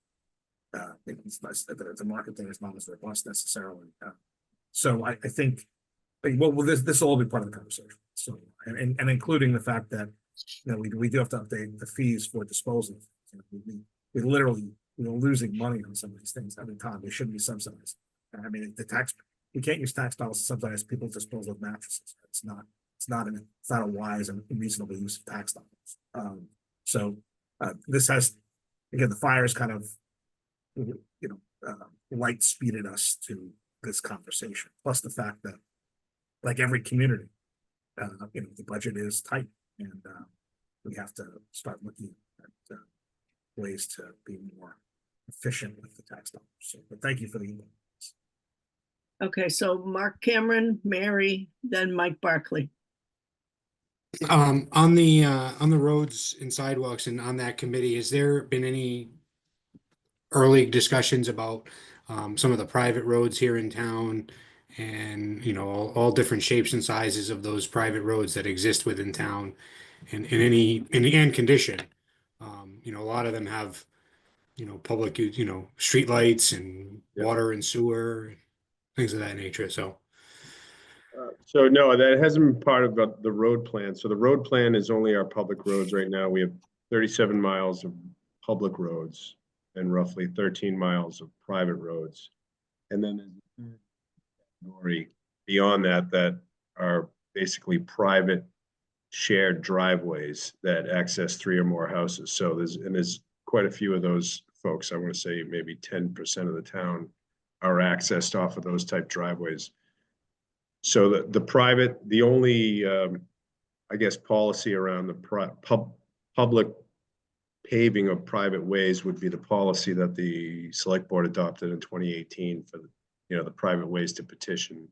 the market there is not as robust necessarily. So I think, well, this will all be part of the conversation. So and including the fact that, you know, we do have to update the fees for disposal. You know, we literally, we're losing money on some of these things every time. They shouldn't be subsidized. I mean, we can't use tax dollars to subsidize people's disposal of mattresses. It's not a wise and reasonable use of tax dollars. So this has, again, the fires kind of, light speeded us to this conversation. Plus the fact that, like every community, the budget is tight, and we have to start looking at ways to be more efficient with the tax dollars. So, but thank you for the email. Okay, so Mark Cameron, Mary, then Mike Barkley. On the roads and sidewalks and on that committee, has there been any early discussions about some of the private roads here in town, and all different shapes and sizes of those private roads that exist within town, and in condition? A lot of them have public street lights and water and sewer, things of that nature. So no, that hasn't been part of the road plan. So the road plan is only our public roads right now. We have 37 miles of public roads and roughly 13 miles of private roads. And then there's a third category beyond that are basically private shared driveways that access 3 or more houses. So there's quite a few of those folks. I want to say maybe 10% of the town are accessed off of those type driveways. So the only policy around the public paving of private ways would be the policy that the select board adopted in 2018 for the private ways to petition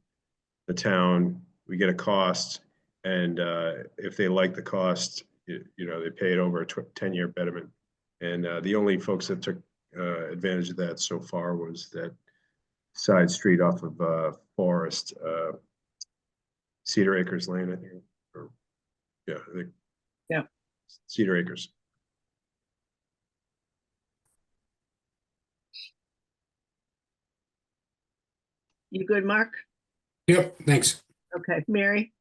the town. We get a cost, and if they like the cost, they pay it over a 10-year betterment. And the only folks that took advantage of that so far was that side street off of Forest, Cedar Acres Lane, I think. I think. Yeah. Cedar Acres. You good, Mark? Yep, thanks. Okay, Mary?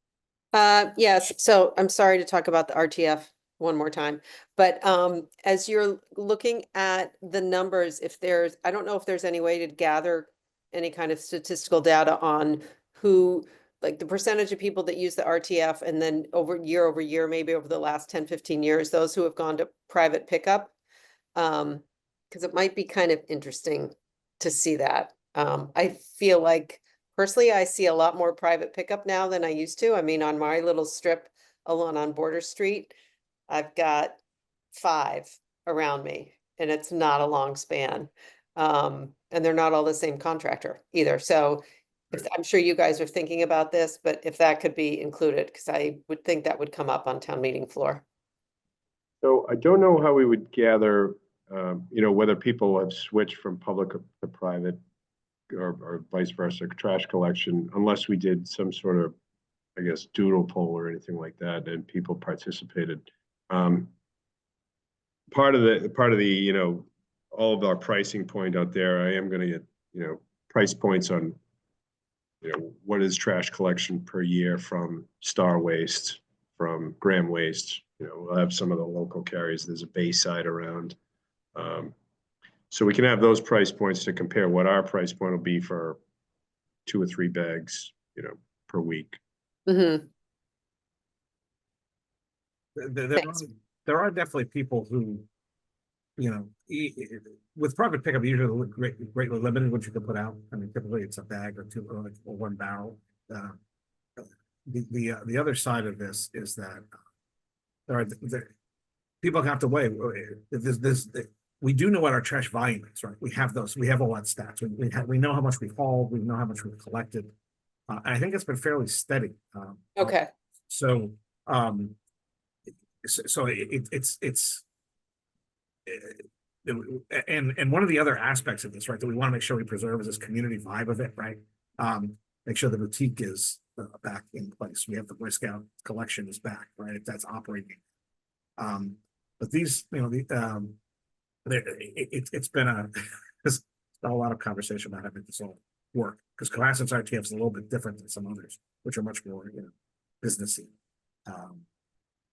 Yes, so I'm sorry to talk about the RTF one more time, but as you're looking at the numbers, I don't know if there's any way to gather any kind of statistical data on who, like the percentage of people that use the RTF, and then over year, maybe over the last 10, 15 years, those who have gone to private pickup. Because it might be kind of interesting to see that. I feel like personally, I see a lot more private pickup now than I used to. I mean, on my little strip along on Border Street, I've got 5 around me, and it's not a long span. And they're not all the same contractor either. So I'm sure you guys are thinking about this, but if that could be included, because I would think that would come up on town meeting floor. So I don't know how we would gather, whether people have switched from public to private or vice versa, trash collection, unless we did some sort of, doodle poll or anything like that, and people participated. Part of the all of our pricing point out there. I am gonna get, price points on, what is trash collection per year from Star Waste, from Graham Waste. We'll have some of the local carriers. There's a Bayside around. So we can have those price points to compare what our price point will be for 2 or 3 bags, per week. Mhm. There Thanks. are definitely people who, with private pickup, usually greatly limited what you can put out. I mean, typically it's a bag or 2 or 1 barrel. The other side of this is that people have to weigh. We do know what our trash volume is, right? We have those. We have all that stats. We know how much we've hauled. We know how much we've collected. I think it's been fairly steady. Okay. So, it's and one of the other aspects of this, right, that we want to make sure we preserve is this community vibe of it, right? Make sure the boutique is back in place. We have the Boy Scout collection is back, right? If that's operating. But these, it's been there's been a lot of conversation about having this all work, because Cohasset's RTF is a little bit different than some others, which are much more, businessy.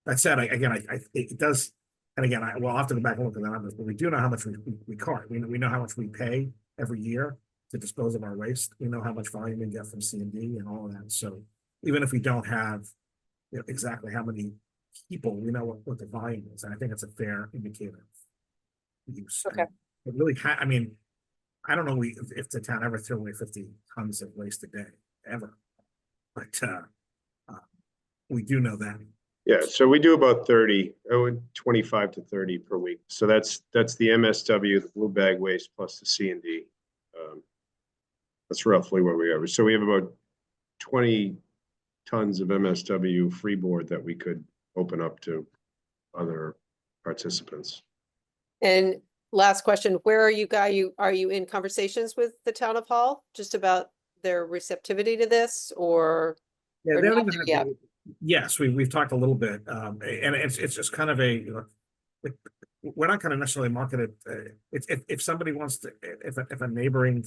That said, it does, and again, we'll have to go back and look at the numbers, but we do know how much we cart. We know how much we pay every year to dispose of our waste. We know how much volume we get from C&D and all of that. So even if we don't have, exactly how many people, we know what the volume is, and I think it's a fair indicator of use. Okay. It really, I mean, I don't know if the town ever threw away 50 tons of waste a day, ever, but we do know that. Yeah, so we do about 25 to 30 per week. So that's the MSW, the blue bag waste plus the C&D. That's roughly where we are. So we have about 20 tons of MSW freeboard that we could open up to other participants. And last question, where are you guys? Are you in conversations with the town of Hull just about their receptivity to this, or? Yeah, or they not don't even yet? Yes, we've talked a little bit, and it's just kind of a, we're not going to necessarily market it. If somebody wants to, if a neighboring,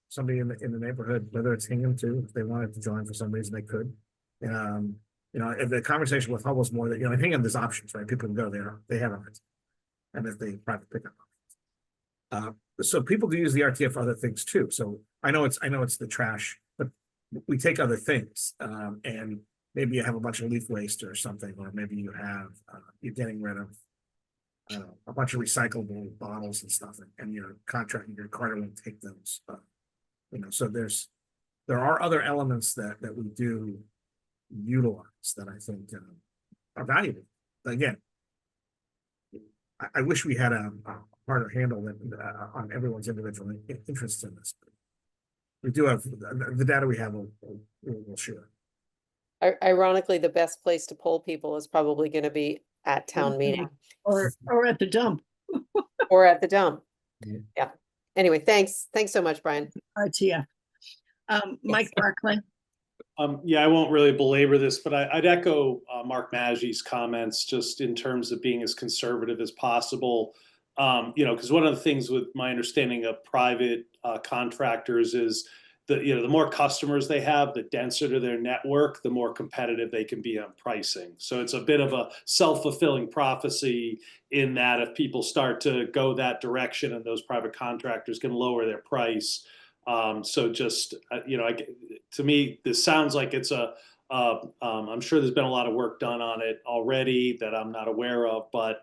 somebody in the neighborhood, whether it's Hingham too, if they wanted to join for some reason, they could. If the conversation with Hull was more that, in Hingham there's options, right? People can go there, they have it, and if they private pickup. So people do use the RTF for other things too. So I know it's the trash, but we take other things, and maybe you have a bunch of leaf waste or something, or maybe you have, you're getting rid of, I don't know, a bunch of recyclable bottles and stuff, and your carter won't take those. So there are other elements that we do utilize that I think are valuable. But again, I wish we had a harder handle on everyone's individual interests in this. But we do have the data we have. We'll share. Ironically, the best place to poll people is probably going to be at town meeting Or at the dump. or at the dump. Yeah. Yeah. Anyway, thanks so much, Brian. RTF. Mike Barclay. Yeah, I won't really belabor this, but I'd echo Mark Maggie's comments just in terms of being as conservative as possible. Because one of the things with my understanding of private contractors is the more customers they have, the denser to their network, the more competitive they can be on pricing. So it's a bit of a self-fulfilling prophecy in that if people start to go that direction and those private contractors can lower their price. So just, to me, this sounds like it's I'm sure there's been a lot of work done on it already that I'm not aware of, but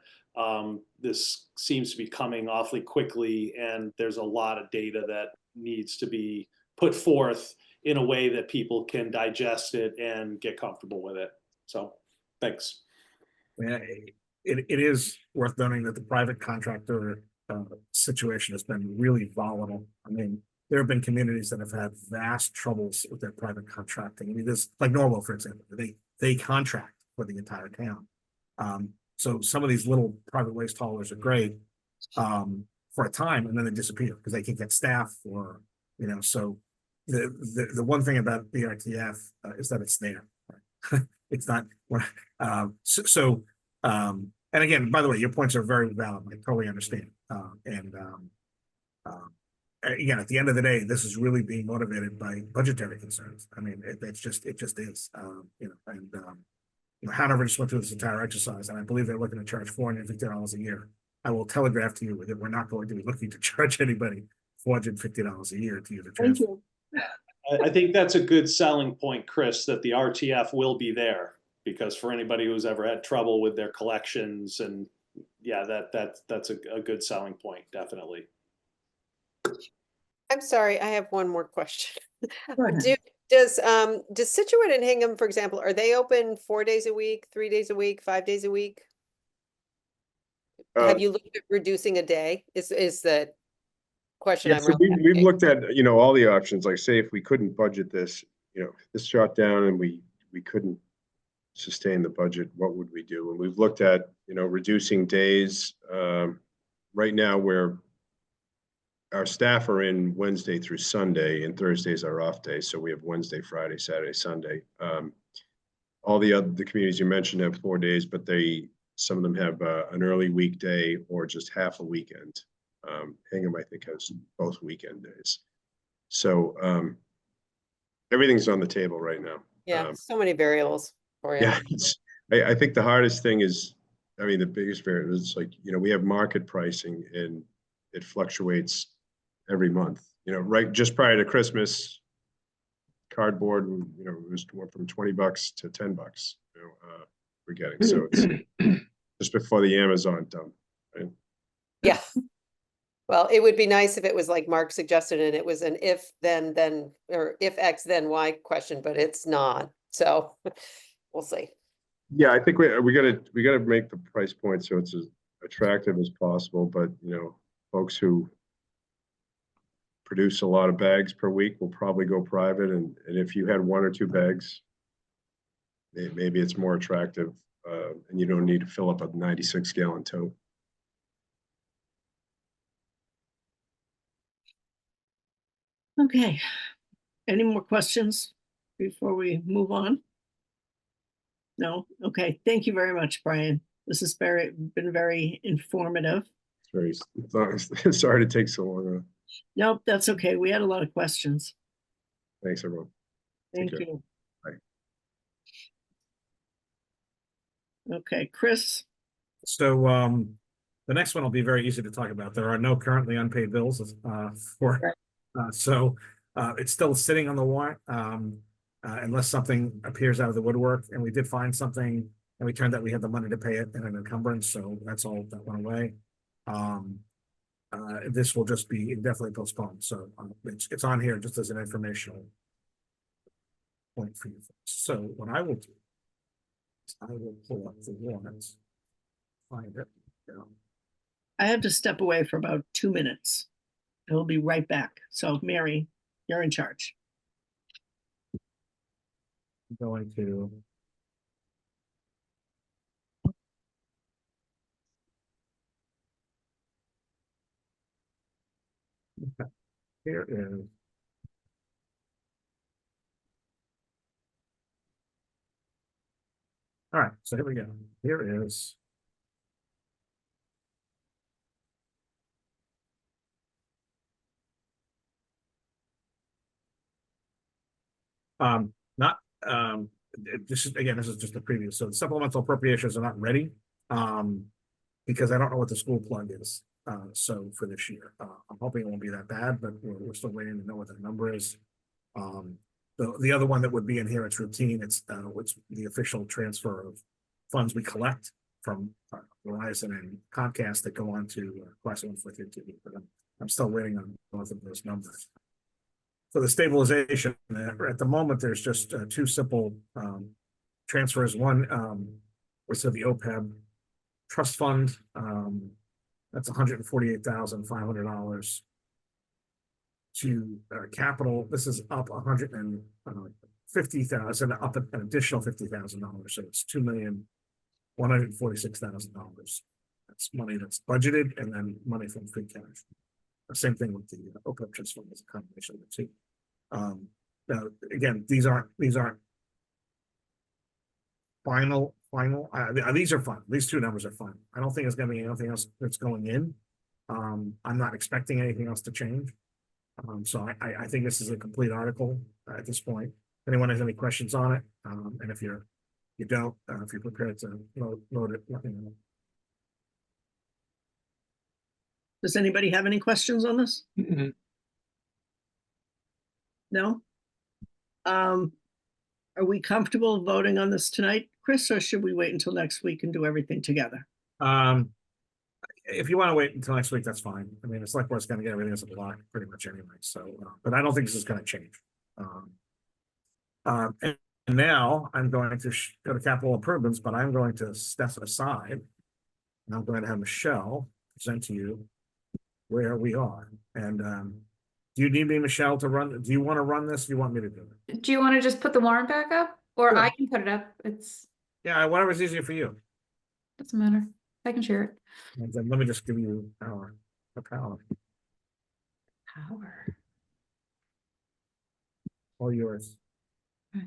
this seems to be coming awfully quickly, and there's a lot of data that needs to be put forth in a way that people can digest it and get comfortable with it. So thanks. Yeah, it is worth noting that the private contractor situation has been really volatile. I mean, there have been communities that have had vast troubles with their private contracting. I mean, this, like Norwell, for example, they contract for the entire town. So some of these little private waste haulers are great for a time, and then they disappear because they can't get staff, or so the one thing about the RTF is that it's there. Right? It's not And again, by the way, your points are very valid. I totally understand. Again, at the end of the day, this is really being motivated by budgetary concerns. I mean, it just is, you know, and, you know, Hanover just went through this entire exercise, and I believe they're looking to charge $450 a year. I will telegraph to you that we're not going to be looking to charge anybody $450 a year to use a Thank transfer. you. I think that's a good selling point, Chris, that the RTF will be there, because for anybody who's ever had trouble with their collections, and yeah, that's a good selling point, definitely. I'm sorry, I have one more question. Go ahead. Does Situate and Hingham, for example, are they open 4 days a week, 3 days a week, 5 days a week? Have you looked at reducing a day? Is the question Yeah, I'm so really we've asking. looked at, you know, all the options, like say if we couldn't budget this, you know, if this shot down and we couldn't sustain the budget, what would we do? And we've looked at, you know, reducing days. Right now, our staff are in Wednesday through Sunday, and Thursdays are off days. So we have Wednesday, Friday, Saturday, Sunday. All the communities you mentioned have 4 days, but some of them have an early weekday or just half a weekend. Hingham, I think, has both weekend days. So everything's on the table right now. Yeah, so many variables for you. Yeah, I think the hardest thing is, I mean, the biggest variable is like, you know, we have market pricing and it fluctuates every month. You know, right just prior to Christmas, cardboard, you know, it went from $20 to $10. You know, we're getting, so it's just before the Amazon dump. Right? Yeah. Well, it would be nice if it was like Mark suggested and it was an if then, or if X then Y question, but it's not. So we'll see. Yeah, I think we gotta make the price point so it's as attractive as possible. But you know, folks who produce a lot of bags per week will probably go private, and if you had 1 or 2 bags, maybe it's more attractive, and you don't need to fill up a 96-gallon tote. Okay. Any more questions before we move on? No? Okay. Thank you very much, Brian. This has been very informative. Sorry to take so long. Nope, that's okay. We had a lot of questions. Thanks, everyone. Thank Take care. you. Bye. Okay, Chris. So the next one will be very easy to talk about. There are no currently unpaid bills so it's still sitting on the warrant unless something appears out of the woodwork. And we did find something, and we turned out we had the money to pay it in an encumbrance, so that's all that went away. This will just be indefinitely postponed, so it's on here just as an informational point for you folks. So what I will do is I will pull up the warrants, find it. I have to step away for about 2 minutes. I will be right back. So Mary, you're in charge. I'm going to. Okay. Here is. All right, so here we go. Here is. This is just a preview. So the supplemental appropriations are not ready. Because I don't know what the school plug is. So for this year, I'm hoping it won't be that bad, but we're still waiting to know what the number is. The other one that would be in here, it's routine. It's the official transfer of funds we collect from Verizon and Comcast that go on to Class 1 for TV. But I'm still waiting on both of those numbers. For the stabilization, at the moment, there's just 2 simple transfers. One was to the OPEB trust fund. That's $148,500 to capital. This is up $150,000, up an additional $50,000. So it's $2,146,000. That's money that's budgeted, and then money from free cash. The same thing with the OPEB trust fund, as a combination of the two. Now, again, these aren't final final. These are fun. These two numbers are fun. I don't think it's gonna be anything else that's going in. I'm not expecting anything else to change. So I think this is a complete article at this point. If anyone has any questions on it, and if you don't, if you're prepared to load it, let me know. Does anybody have any questions on this? Mhm. No? Are we comfortable voting on this tonight, Chris, or should we wait until next week and do everything together? If you want to wait until next week, that's fine. I mean, it's like what's going to get everything as a block pretty much anyway. So, but I don't think this is going to change. And now I'm going to go to capital improvements, but I'm going to step aside. And I'm going to have Michelle present to you where we are. And do you need me, Michelle, to run? Do you want to run this? Do you want me to do it? Do you want to just put the warrant back up, or Sure. I can put it up? Yeah, whatever's easier for you. Doesn't matter. I can share it. And then let me just give you the power. Power. All yours. Okay.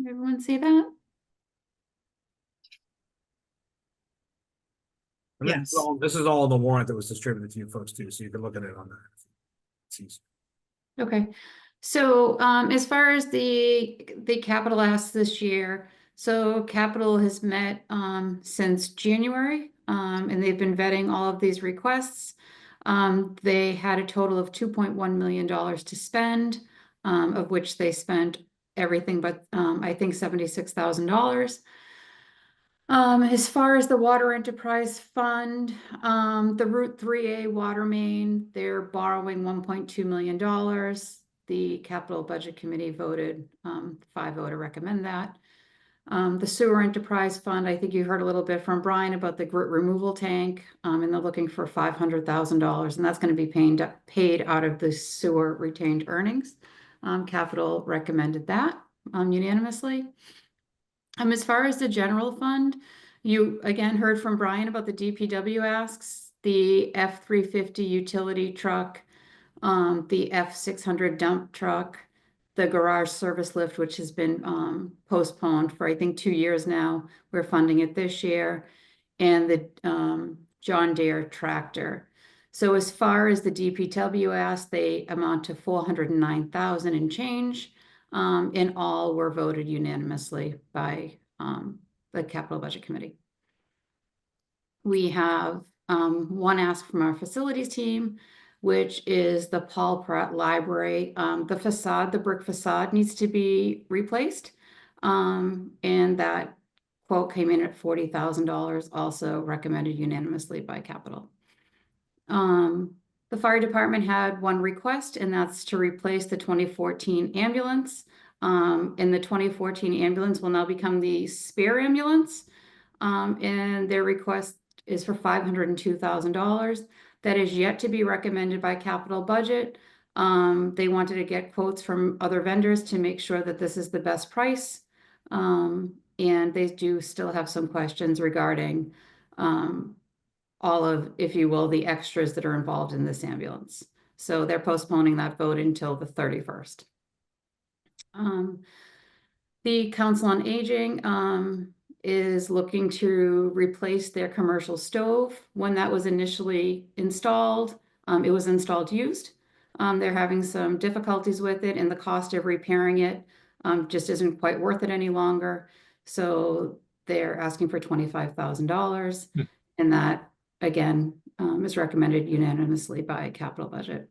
Everyone see that? And Yes. This is all the warrant that was distributed to you folks too, so you can look at it on that. It's easy. Okay, so as far as the capital asks this year, so capital has met since January, and they've been vetting all of these requests. They had a total of $2.1 million to spend, of which they spent everything but I think $76,000. As far as the Water Enterprise Fund, the Route 3A water main, they're borrowing $1.2 million. The Capital Budget Committee voted 5-0 to recommend that. The Sewer Enterprise Fund, I think you heard a little bit from Brian about the grit removal tank, and they're looking for $500,000, and that's going to be paid out of the sewer retained earnings. Capital recommended that unanimously. As far as the general fund, you again heard from Brian about the DPW asks, the F-350 utility truck, the F-600 dump truck, the garage service lift, which has been postponed for I think 2 years now. We're funding it this year, and the John Deere tractor. So as far as the DPW asks, they amount to $409,000 and change. And all were voted unanimously by the Capital Budget Committee. We have one ask from our facilities team, which is the Paul Pratt Library. The facade, the brick facade, needs to be replaced. And that quote came in at $40,000, also recommended unanimously by Capital. The fire department had one request, and that's to replace the 2014 ambulance. And the 2014 ambulance will now become the spare ambulance. And their request is for $502,000. That is yet to be recommended by Capital Budget. They wanted to get quotes from other vendors to make sure that this is the best price. And they do still have some questions regarding all of, if you will, the extras that are involved in this ambulance. So they're postponing that vote until the 31st. The Council on Aging is looking to replace their commercial stove. When that was initially installed, it was installed used. They're having some difficulties with it, and the cost of repairing it just isn't quite worth it any longer. So they're asking for $25,000, and that again is recommended unanimously by Capital Budget.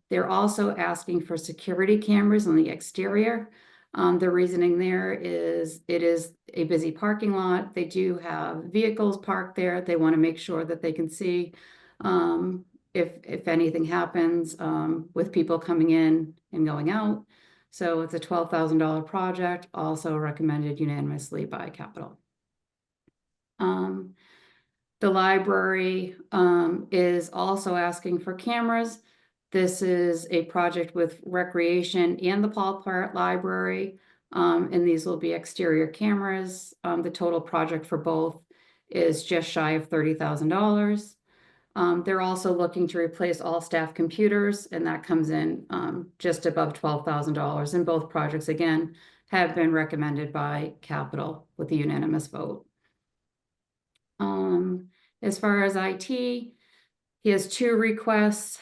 They're also asking for security cameras on the exterior. The reasoning there is it is a busy parking lot. They do have vehicles parked there. They want to make sure that they can see if anything happens with people coming in and going out. So it's a $12,000 project, also recommended unanimously by Capital. The library is also asking for cameras. This is a project with Recreation and the Paul Pratt Library, and these will be exterior cameras. The total project for both is just shy of $30,000. They're also looking to replace all staff computers, and that comes in just above $12,000. And both projects, again, have been recommended by Capital with a unanimous vote. As far as IT, he has 2 requests.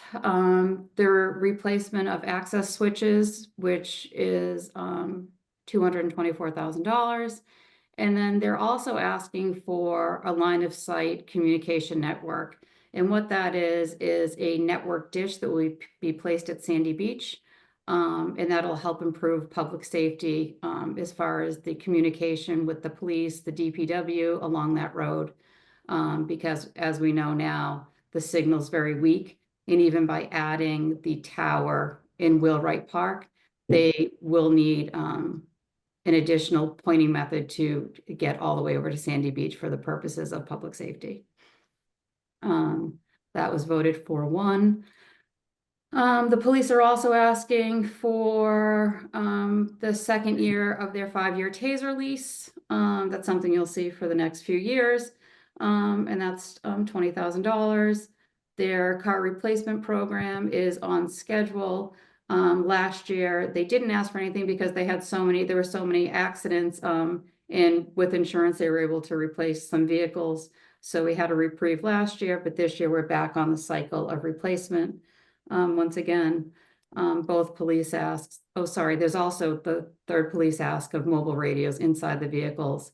Their replacement of access switches, which is $224,000. And then they're also asking for a line of sight communication network. And what that is a network dish that will be placed at Sandy Beach. And that'll help improve public safety as far as the communication with the police, the DPW along that road. Because as we know now, the signal's very weak. And even by adding the tower in Wheelwright Park, they will need an additional pointing method to get all the way over to Sandy Beach for the purposes of public safety. That was voted 4-1. The police are also asking for the second year of their 5-year TASER lease. That's something you'll see for the next few years. And that's $20,000. Their car replacement program is on schedule. Last year, they didn't ask for anything because there were so many accidents, and with insurance, they were able to replace some vehicles. So we had a reprieve last year, but this year we're back on the cycle of replacement. Once again, both police asks, there's also the third police ask of mobile radios inside the vehicles.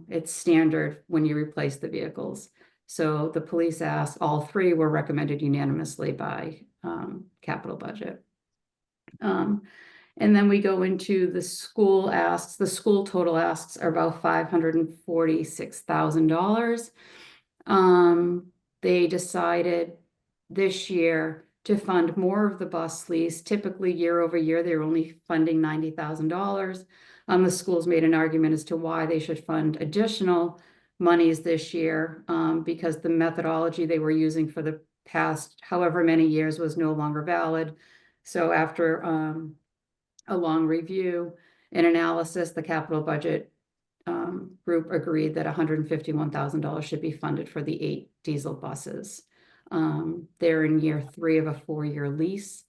It's standard when you replace the vehicles. So the police ask, all 3 were recommended unanimously by capital budget. And then we go into the school asks. The school total asks are about $546,000. They decided this year to fund more of the bus lease. Typically, year over year, they're only funding $90,000. The schools made an argument as to why they should fund additional monies this year, because the methodology they were using for the past however many years was no longer valid. So after a long review and analysis, the capital budget group agreed that $151,000 should be funded for the 8 diesel buses. They're in year 3 of a 4-year lease.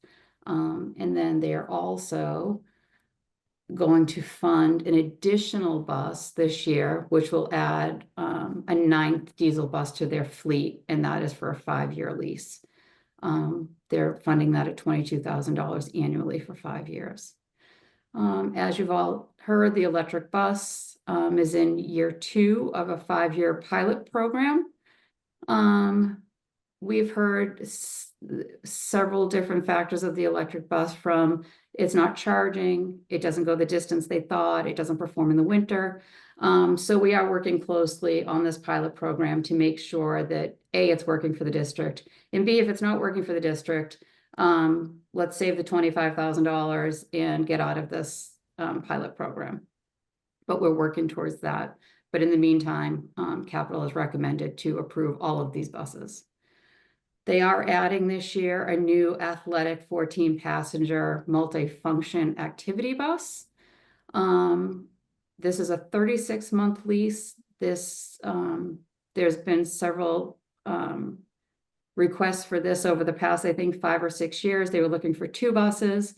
And then they're also going to fund an additional bus this year, which will add a 9th diesel bus to their fleet, and that is for a 5-year lease. They're funding that at $22,000 annually for 5 years. As you've all heard, the electric bus is in year 2 of a 5-year pilot program. We've heard several different factors of the electric bus, from it's not charging, it doesn't go the distance they thought, it doesn't perform in the winter. So we are working closely on this pilot program to make sure that A, it's working for the district, and B, if it's not working for the district, let's save the $25,000 and get out of this pilot program. But we're working towards that. But in the meantime, Capital has recommended to approve all of these buses. They are adding this year a new athletic 14-passenger multifunction activity bus. This is a 36-month lease. There's been several requests for this over the past, I think, 5 or 6 years. They were looking for 2 buses.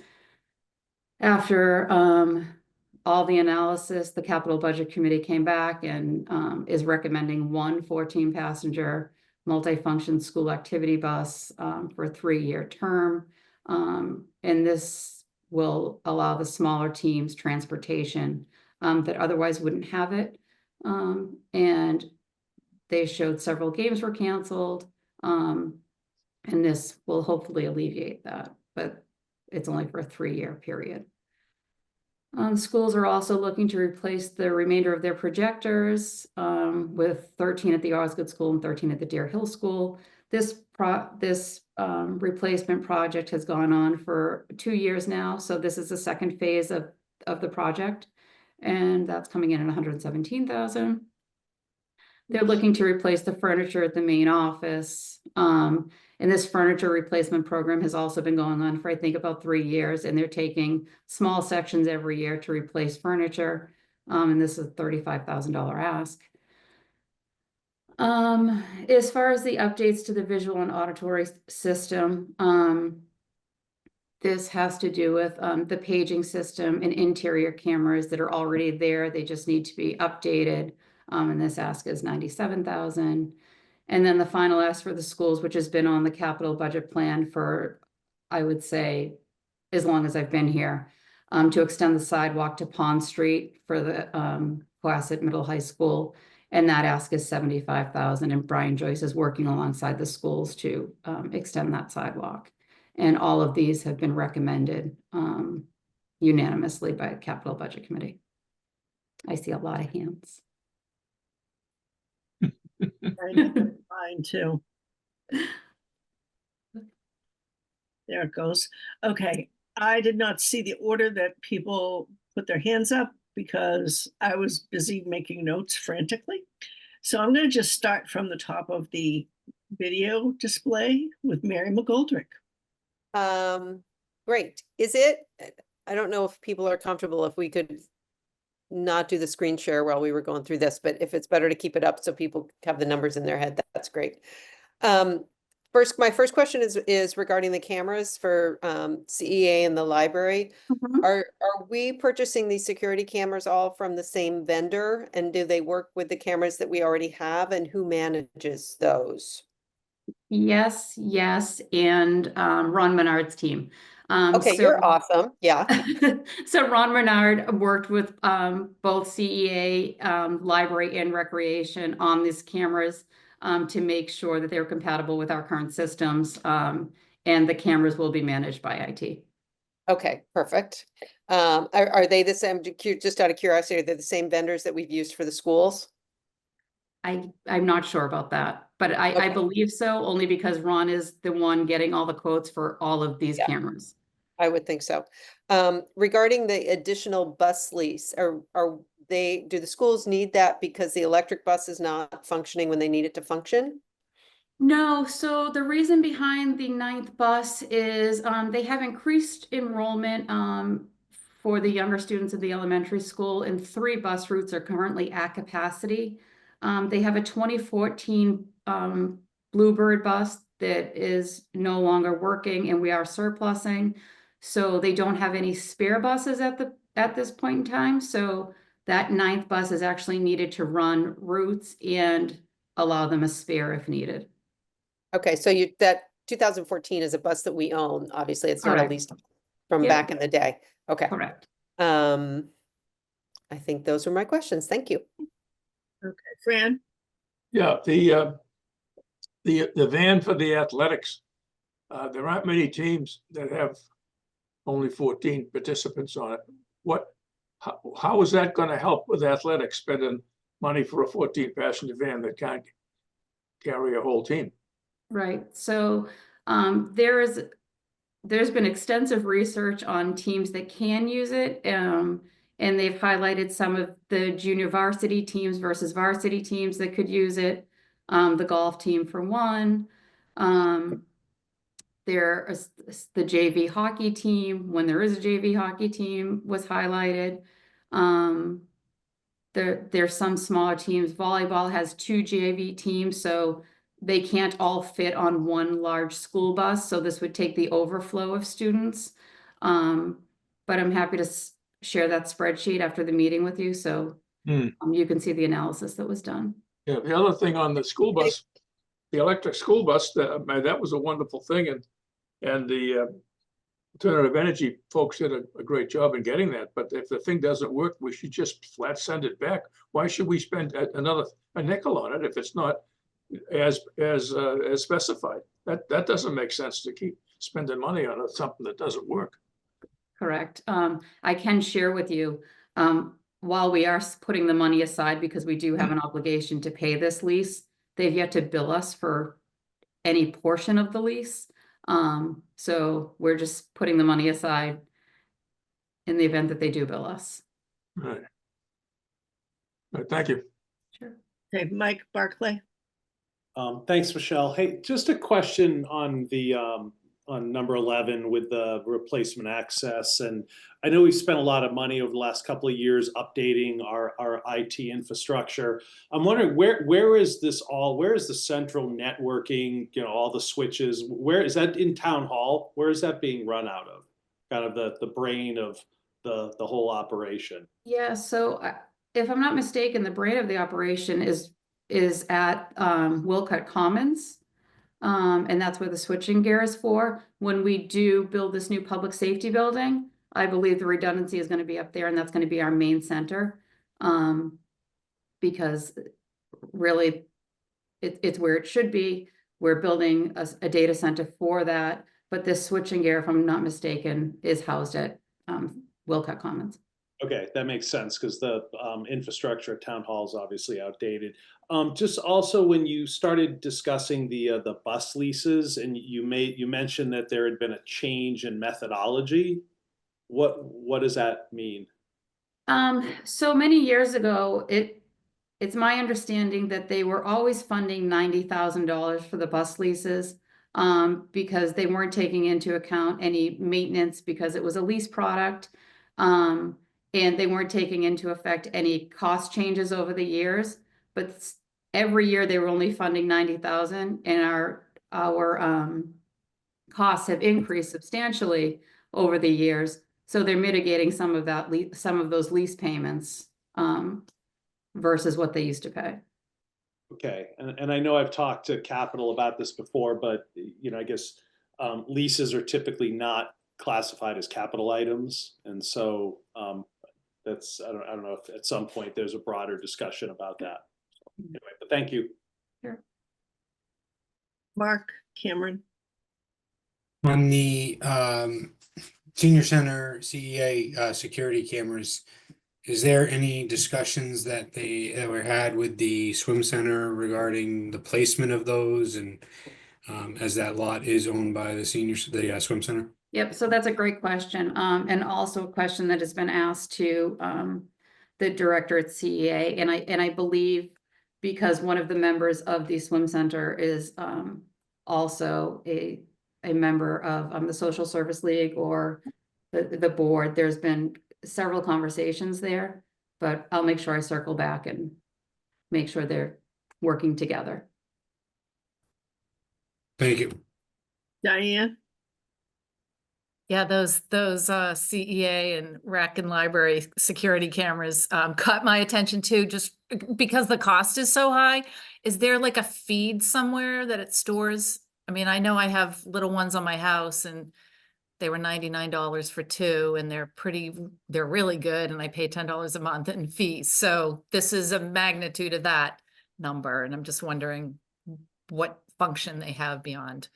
After all the analysis, the Capital Budget Committee came back and is recommending 1 14-passenger multifunction school activity bus for a 3-year term. And this will allow the smaller teams transportation that otherwise wouldn't have it. And they showed several games were canceled. And this will hopefully alleviate that, but it's only for a 3-year period. Schools are also looking to replace the remainder of their projectors with 13 at the Osgood School and 13 at the Deer Hill School. This replacement project has gone on for 2 years now, so this is the second phase of the project, and that's coming in at 117,000. They're looking to replace the furniture at the main office. And this furniture replacement program has also been going on for, I think, about 3 years, and they're taking small sections every year to replace furniture. And this is a $35,000 ask. As far as the updates to the visual and auditory system, this has to do with the paging system and interior cameras that are already there. They just need to be updated. And this ask is 97,000. And then the final ask for the schools, which has been on the capital budget plan for, I would say, as long as I've been here, to extend the sidewalk to Pond Street for the Cohasset Middle High School. And that ask is 75,000. And Brian Joyce is working alongside the schools to extend that sidewalk. And all of these have been recommended unanimously by the Capital Budget Committee. I see a lot of hands. Mine too. There it goes. Okay, I did not see the order that people put their hands up because I was busy making notes frantically. So I'm going to just start from the top of the video display with Mary McGoldrick. Great. Is it, I don't know if people are comfortable if we could not do the screen share while we were going through this, but if it's better to keep it up so people have the numbers in their head, that's great. My first question is regarding the cameras for CEA and the library. Are we purchasing these security cameras all from the same vendor, and do they work with the cameras that we already have, and who manages those? Yes, and Ron Menard's team. Okay, so- you're awesome. Yeah. So Ron Menard worked with both CEA, library and recreation on these cameras to make sure that they're compatible with our current systems, and the cameras will be managed by IT. Okay, perfect. Are they the same, just out of curiosity, are they the same vendors that we've used for the schools? I'm not sure about that, but I Okay. believe so, only because Ron is the one getting all the quotes for all of these cameras. I would think so. Regarding the additional bus lease, do the schools need that because the electric bus is not functioning when they need it to function? No, so the reason behind the 9th bus is they have increased enrollment for the younger students of the elementary school, and 3 bus routes are currently at capacity. They have a 2014 Bluebird bus that is no longer working, and we are surplusing. So they don't have any spare buses at this point in time. So that 9th bus is actually needed to run routes and allow them a spare if needed. Okay, so that 2014 is a bus that we own. Obviously, it's not a Correct. lease from Yep. back in the day. Okay. Correct. I think those are my questions. Thank you. Okay, Fran? Yeah, the van for the athletics, there aren't many teams that have only 14 participants on it. How is that going to help with athletics, spending money for a 14-passenger van that can't carry a whole team? Right. So there's been extensive research on teams that can use it, and they've highlighted some of the junior varsity teams versus varsity teams that could use it. The golf team for one. There is the JV hockey team, when there is a JV hockey team, was highlighted. There's some smaller teams. Volleyball has 2 JV teams, so they can't all fit on one large school bus. So this would take the overflow of students. But I'm happy to share that spreadsheet after the meeting with you, so you can see the analysis that was done. Yeah, the other thing on the school bus, the electric school bus, that was a wonderful thing, and the alternative energy folks did a great job in getting that. But if the thing doesn't work, we should just flat send it back. Why should we spend a nickel on it if it's not as specified? That doesn't make sense to keep spending money on something that doesn't work. Correct. I can share with you, while we are putting the money aside because we do have an obligation to pay this lease, they've yet to bill us for any portion of the lease. So we're just putting the money aside in the event that they do bill us. All right. All right, thank you. Sure. Okay, Mike Barclay. Thanks, Michelle. Hey, just a question on the on number 11 with the replacement access. And I know we've spent a lot of money over the last couple of years updating our IT infrastructure. I'm wondering where is this all? Where is the central networking? You know, all the switches. Where is that in Town Hall? Where is that being run out of? Kind of the brain of the whole operation. Yeah. So if I'm not mistaken, the brain of the operation is at Wilcott Commons. And that's where the switching gear is for. When we do build this new public safety building, I believe the redundancy is going to be up there, and that's going to be our main center. Because really it's where it should be. We're building a data center for that, but this switching gear, if I'm not mistaken, is housed at Wilcott Commons. Okay, that makes sense because the infrastructure at Town Hall is obviously outdated. Just also when you started discussing the bus leases and you mentioned that there had been a change in methodology. What does that mean? So many years ago, it's my understanding that they were always funding $90,000 for the bus leases because they weren't taking into account any maintenance because it was a lease product. And they weren't taking into effect any cost changes over the years, but every year they were only funding 90,000, and our costs have increased substantially over the years. So they're mitigating some of that some of those lease payments versus what they used to pay. Okay, and I know I've talked to Capital about this before, but you know, I guess leases are typically not classified as capital items, and so that's I don't know if at some point there's a broader discussion about that. So, anyway, but thank you. Sure. Mark Cameron. On the senior center CEA security cameras, is there any discussions that were had with the swim center regarding the placement of those, and as that lot is owned by the swim center? Yep, so that's a great question. And also a question that has been asked to the director at CEA. And I believe because one of the members of the swim center is also a member of the Social Service League or the board, there's been several conversations there, but I'll make sure I circle back and make sure they're working together. Thank you. Diane. Yeah, those CEA and rec and library security cameras caught my attention too, just because the cost is so high. Is there like a feed somewhere that it stores? I mean, I know I have little ones on my house and they were $99 for 2 and they're really good, and I pay $10 a month in fees. So this is a magnitude of that number, and I'm just wondering what function they have beyond.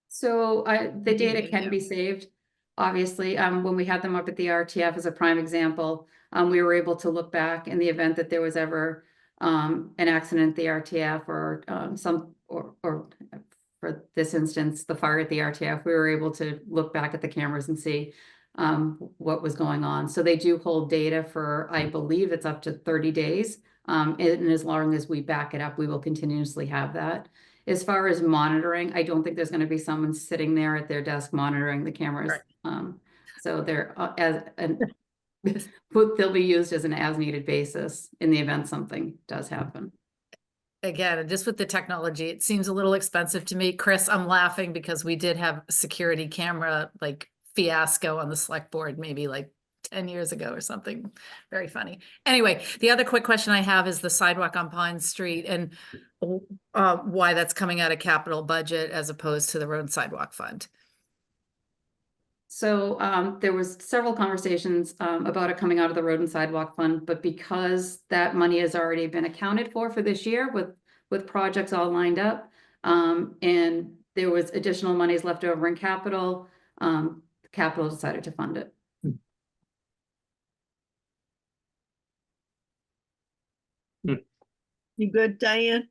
So the data Video. can be saved, obviously. When we had them up at the RTF as a prime example, we were able to look back in the event that there was ever an accident at the RTF or or for this instance, the fire at the RTF, we were able to look back at the cameras and see what was going on. So they do hold data for, I believe it's up to 30 days. And as long as we back it up, we will continuously have that. As far as monitoring, I don't think there's going to be someone sitting there at their desk monitoring the cameras. Right. So they're they'll be used as an as-needed basis in the event something does happen. Again, just with the technology, it seems a little expensive to me. Chris, I'm laughing because we did have a security camera like fiasco on the select board maybe like 10 years ago or something. Very funny. Anyway, the other quick question I have is the sidewalk on Pine Street and why that's coming out of capital budget as opposed to the road and sidewalk fund. So there was several conversations about it coming out of the road and sidewalk fund, but because that money has already been accounted for this year with projects all lined up, and there was additional monies left over in capital, capital decided to fund it. You good, Diane?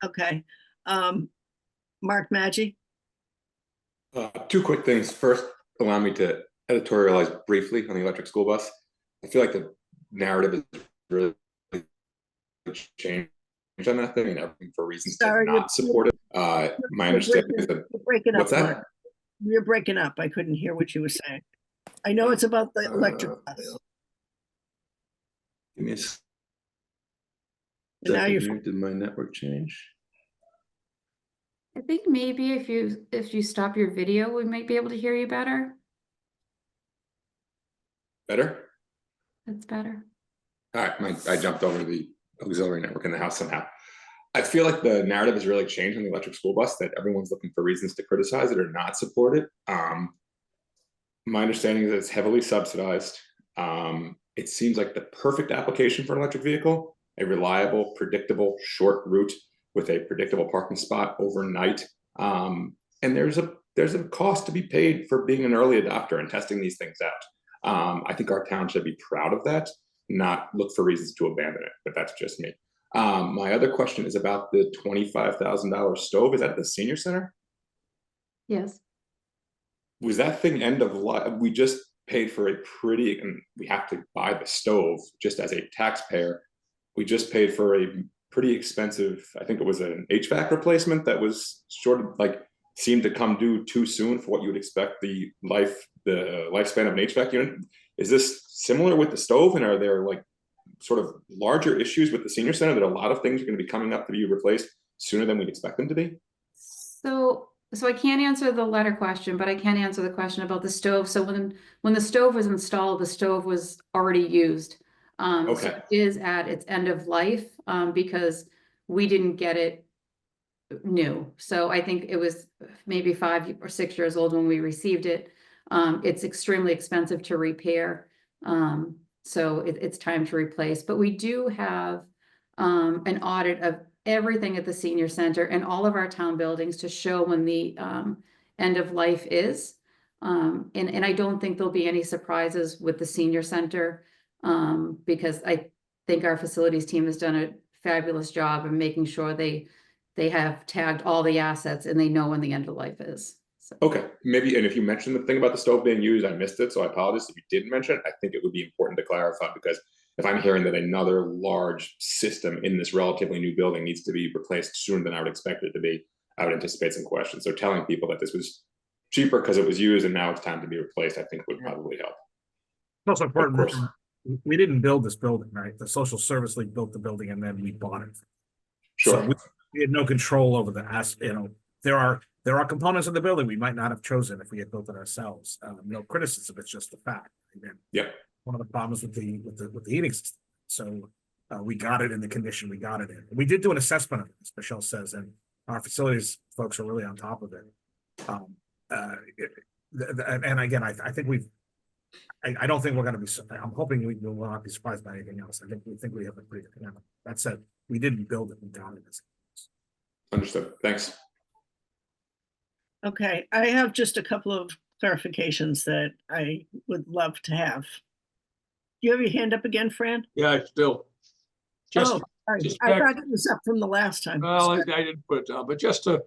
Okay. Mark Maggi? Two quick things. First, allow me to editorialize briefly on the electric school bus. I feel like the narrative is really changed on that thing, and everything for reasons Sorry, to not support it. My understanding is that You're breaking up. what's that? Mark. You're breaking up. I couldn't hear what you were saying. I know it's about the electric bus. Give me a And now second you're here. Did my network change? I think maybe if you stop your video, we might be able to hear you better. Better? That's better. All right, I jumped over the auxiliary network in the house somehow. I feel like the narrative has really changed on the electric school bus, that everyone's looking for reasons to criticize it or not support it. My understanding is that it's heavily subsidized. It seems like the perfect application for an electric vehicle, a reliable, predictable, short route with a predictable parking spot overnight. And there's a cost to be paid for being an early adopter and testing these things out. I think our town should be proud of that, not look for reasons to abandon it, but that's just me. My other question is about the $25,000 stove. Is that at the senior center? Yes. Was that thing end of life? We just paid for a pretty, and we have to buy the stove just as a taxpayer. We just paid for a pretty expensive, I think it was an HVAC replacement that was sort of like seemed to come due too soon for what you would expect the lifespan of an HVAC unit. Is this similar with the stove, and are there like sort of larger issues with the senior center that a lot of things are going to be coming up to be replaced sooner than we'd expect them to be? So I can't answer the letter question, but I can answer the question about the stove. So when the stove was installed, the stove was already used. So Okay. it is at its end of life, because we didn't get it new. So I think it was maybe 5 or 6 years old when we received it. It's extremely expensive to repair. So it's time to replace, but we do have an audit of everything at the senior center and all of our town buildings to show when the end of life is. And I don't think there'll be any surprises with the senior center, because I think our facilities team has done a fabulous job of making sure they have tagged all the assets and they know when the end of life is. So. Okay, maybe, and if you mentioned the thing about the stove being used, I missed it, so I apologize if you didn't mention it. I think it would be important to clarify, because if I'm hearing that another large system in this relatively new building needs to be replaced sooner than I would expect it to be, I would anticipate some questions. So telling people that this was cheaper because it was used and now it's time to be replaced, I think would probably help. It's also important Of course. that we didn't build this building, right? The Social Service League built the building and then we bought it. Sure. So we had no control over there are components of the building we might not have chosen if we had built it ourselves. No criticism, it's just the fact. Again, yeah. One of the problems with the heating system. So we got it in the condition we got it in. We did do an assessment of it, as Michelle says, and our facilities folks are really on top of it. And again, I think I don't think we're going to be. I'm hoping we will not be surprised by anything else. We think we have a pretty good handle. That said, we didn't build it. We got it. Understood. Thanks. Okay, I have just a couple of clarifications that I would love to have. Do you have your hand up again, Fran? Yeah, I still. Just, sorry. just I back, thought it was up from the last time. well, I didn't put it down, but just to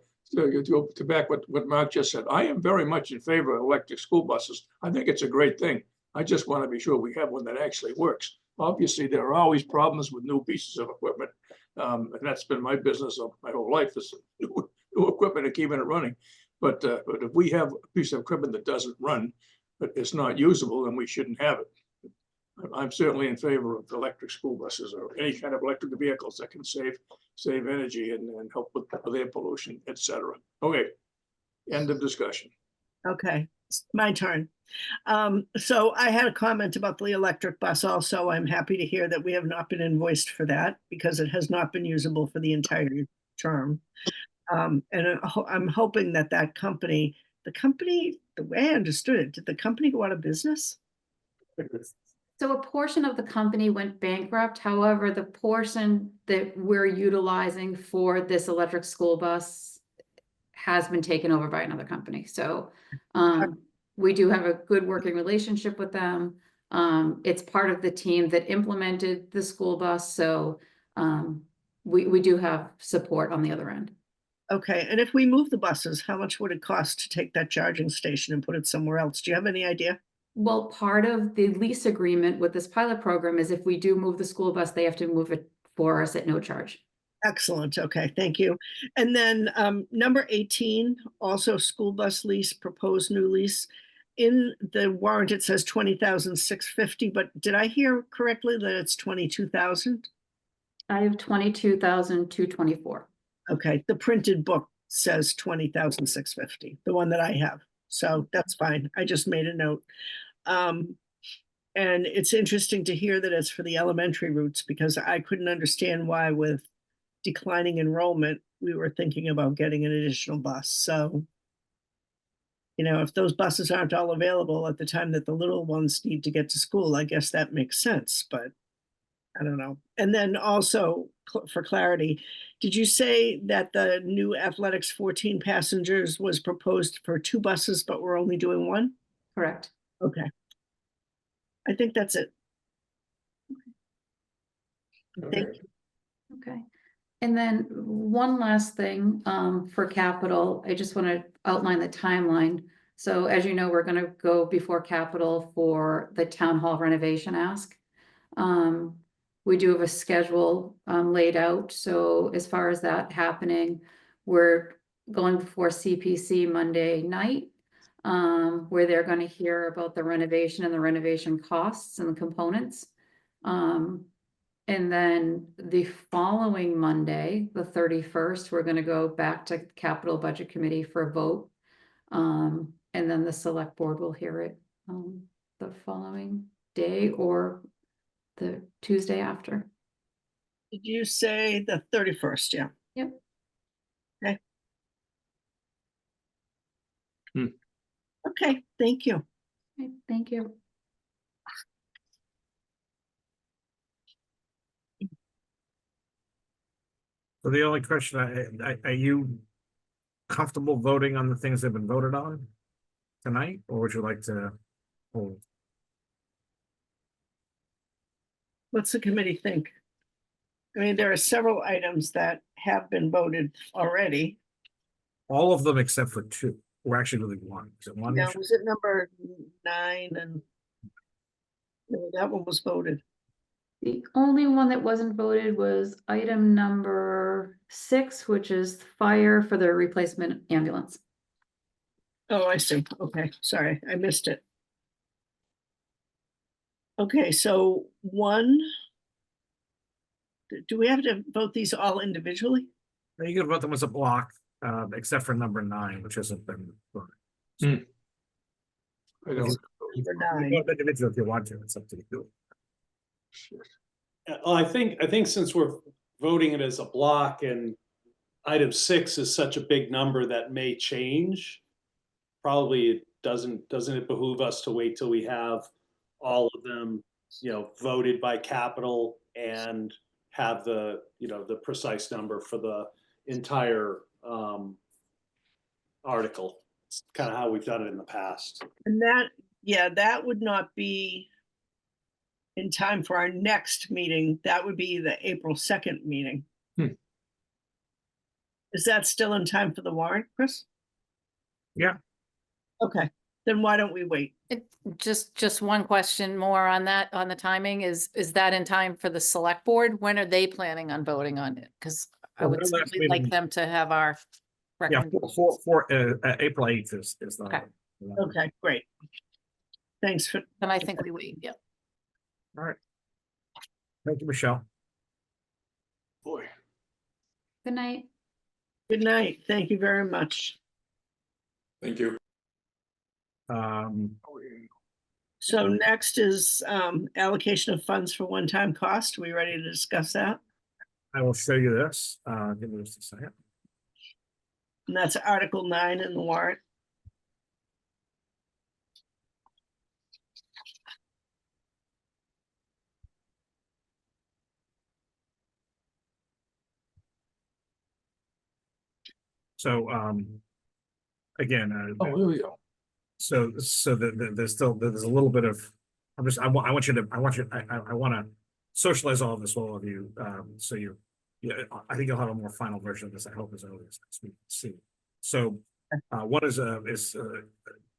back what Mark just said, I am very much in favor of electric school buses. I think it's a great thing. I just want to be sure we have one that actually works. Obviously, there are always problems with new pieces of equipment. And that's been my business of my whole life, is new equipment and keeping it running. But if we have a piece of equipment that doesn't run, but it's not usable, then we shouldn't have it. I'm certainly in favor of electric school buses or any kind of electric vehicles that can save energy and help with air pollution, etc. Okay, end of discussion. Okay, it's my turn. So I had a comment about the electric bus also. I'm happy to hear that we have not been invoiced for that because it has not been usable for the entire term. And I'm hoping that company, the way I understood it, did the company go out of business? So a portion of the company went bankrupt. However, the portion that we're utilizing for this electric school bus has been taken over by another company. So we do have a good working relationship with them. It's part of the team that implemented the school bus. So we do have support on the other end. Okay, and if we move the buses, how much would it cost to take that charging station and put it somewhere else? Do you have any idea? Well, part of the lease agreement with this pilot program is if we do move the school bus, they have to move it for us at no charge. Excellent. Okay, thank you. And then number 18, also school bus lease, proposed new lease. In the warrant, it says 20,650, but did I hear correctly that it's 22,000? I have 22,224. Okay, the printed book says 20,650, the one that I have. So that's fine. I just made a note. And it's interesting to hear that it's for the elementary routes because I couldn't understand why with declining enrollment, we were thinking about getting an additional bus. So, you know, if those buses aren't all available at the time that the little ones need to get to school, I guess that makes sense, but I don't know. And then also for clarity, did you say that the new athletics 14 passengers was proposed for 2 buses, but we're only doing 1? Correct. Okay. I think that's it. Thank you. Okay. And then one last thing, for capital, I just want to outline the timeline. So as you know, we're going to go before capital for the town hall renovation ask. We do have a schedule, laid out. So as far as that happening, we're going before CPC Monday night, where they're going to hear about the renovation and the renovation costs and the components. And then the following Monday, the 31st, we're going to go back to Capital Budget Committee for a vote. And then the select board will hear it the following day or the Tuesday after. Did you say the 31st? Yeah. Yep. Okay. Hmm. Okay, thank you. Okay, thank you. So the only question, are you comfortable voting on the things that have been voted on tonight, or would you like to hold? What's the committee think? I mean, there are several items that have been voted already. All of them except for 2, or actually really 1. Is it 1? Now, was it number 9 and no, that one was voted. The only one that wasn't voted was item number 6, which is fire for the replacement ambulance. Oh, I see. Okay, sorry, I missed it. Okay, so 1. Do we have to vote these all individually? You could vote them as a block, except for number 9, which hasn't been voted. I don't. Number 9. Vote individually if you want to, it's up to you. Well, I think since we're voting it as a block and item 6 is such a big number that may change, probably it doesn't it behoove us to wait till we have all of them, you know, voted by capital and have the, you know, the precise number for the entire article. It's kind of how we've done it in the past. And that, yeah, that would not be in time for our next meeting. That would be the April 2nd meeting. Is that still in time for the warrant, Chris? Yeah. Okay, then why don't we wait? Just one question more on that, on the timing, is that in time for the select board? When are they planning on voting on it? Because I Well, would their last certainly like meeting- them to have our Yeah, recommendations. April 8th is the. Okay. Okay, great. Thanks for, And I think we wait, yeah. All right. Thank you, Michelle. Boy. Good night. good night. Thank you very much. Thank you. So next is allocation of funds for one-time cost. Are we ready to discuss that? I will show you this. Give me just a second. And that's Article 9 in the warrant. So, again, Oh, here we go. so there's a little bit of, I want to socialize all of this with all of you, so yeah, I think you'll have a more final version of this, I hope, as early as next week. See. So, what is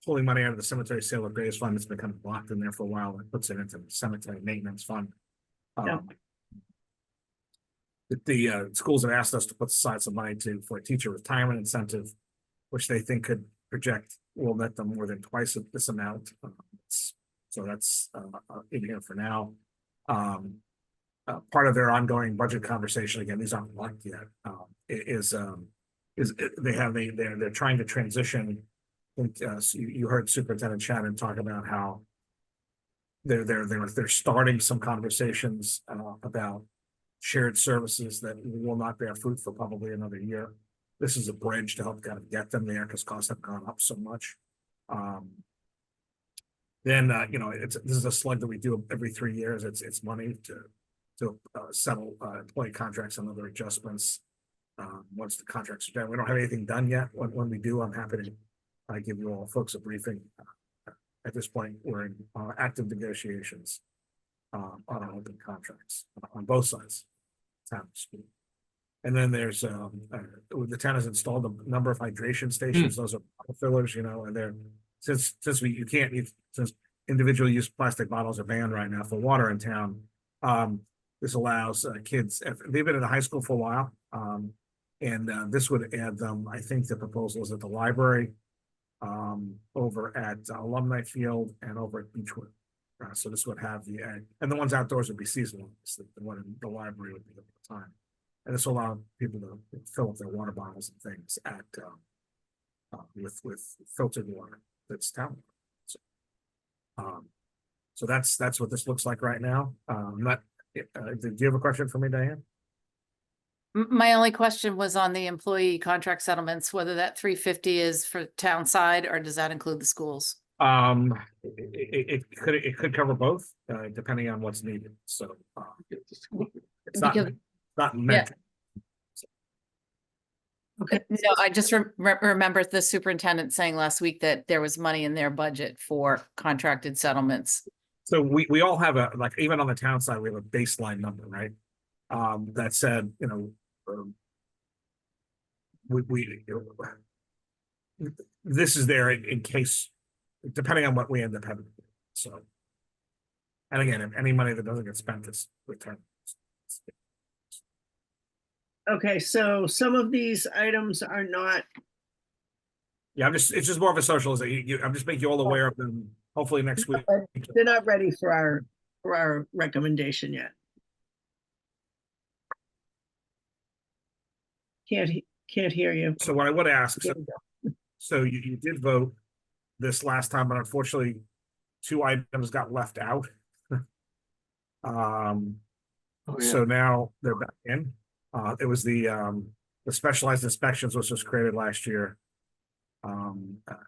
pulling money out of the cemetery sale of graves fund. It's been kind of blocked in there for a while, and puts it into the cemetery maintenance fund. Yeah. The schools have asked us to put aside some money for a teacher retirement incentive, which they think could project will net them more than twice this amount. So that's in here for now. Part of their ongoing budget conversation, again, these aren't locked yet, they're trying to transition. So you heard Superintendent Shannon talk about how they're starting some conversations about shared services that will not bear fruit for probably another year. This is a bridge to help kind of get them there because costs have gone up so much. Then this is a slug that we do every 3 years. It's money to settle employee contracts and other adjustments. Once the contracts are done, we don't have anything done yet. When we do, I'm happy to give you all folks a briefing. At this point, we're in active negotiations on our open contracts on both sides, town and school. And then there's the town has installed a number of hydration stations. Those are fillers, and they're since individual use plastic bottles are banned right now for water in town. This allows kids. They've been in a high school for a while, and this would add them. I think the proposal is at the library, over at Alumni Field, and over at Beechwood. So this would have and the ones outdoors would be seasonal. The one in the library would be all the time. And this will allow people to fill up their water bottles and things at with filtered water that's town water. So that's what this looks like right now. Do you have a question for me, Diane? My only question was on the employee contract settlements, whether that 350 is for town side or does that include the schools? It could cover both, depending on what's needed. So it's not meant. Okay. No, I just remember the superintendent saying last week that there was money in their budget for contracted settlements. So we all have even on the town side, we have a baseline number, right? That said, this is there in case, depending on what we end up having. So, and again, if any money that doesn't get spent is returned. Okay, so some of these items are not. Yeah, it's just more of a socialization. I'm just making you all aware of them. Hopefully next week. They're not ready for our recommendation yet. Can't hear you. So what I would ask, so you did vote this last time, but unfortunately 2 items got left out. So now they're back in. It was the specialized inspections, which was created last year,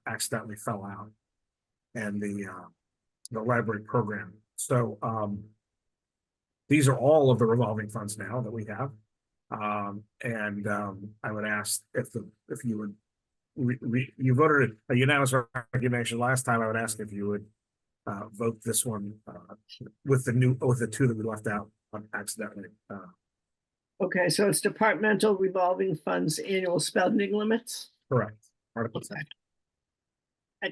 accidentally fell out, and the library program. So these are all of the revolving funds now that we have. And I would ask if you would you voted a unanimous recommendation last time. I would ask if you would vote this one with the 2 that we left out accidentally. Okay, so it's departmental revolving funds annual spending limits. Correct. Article 10.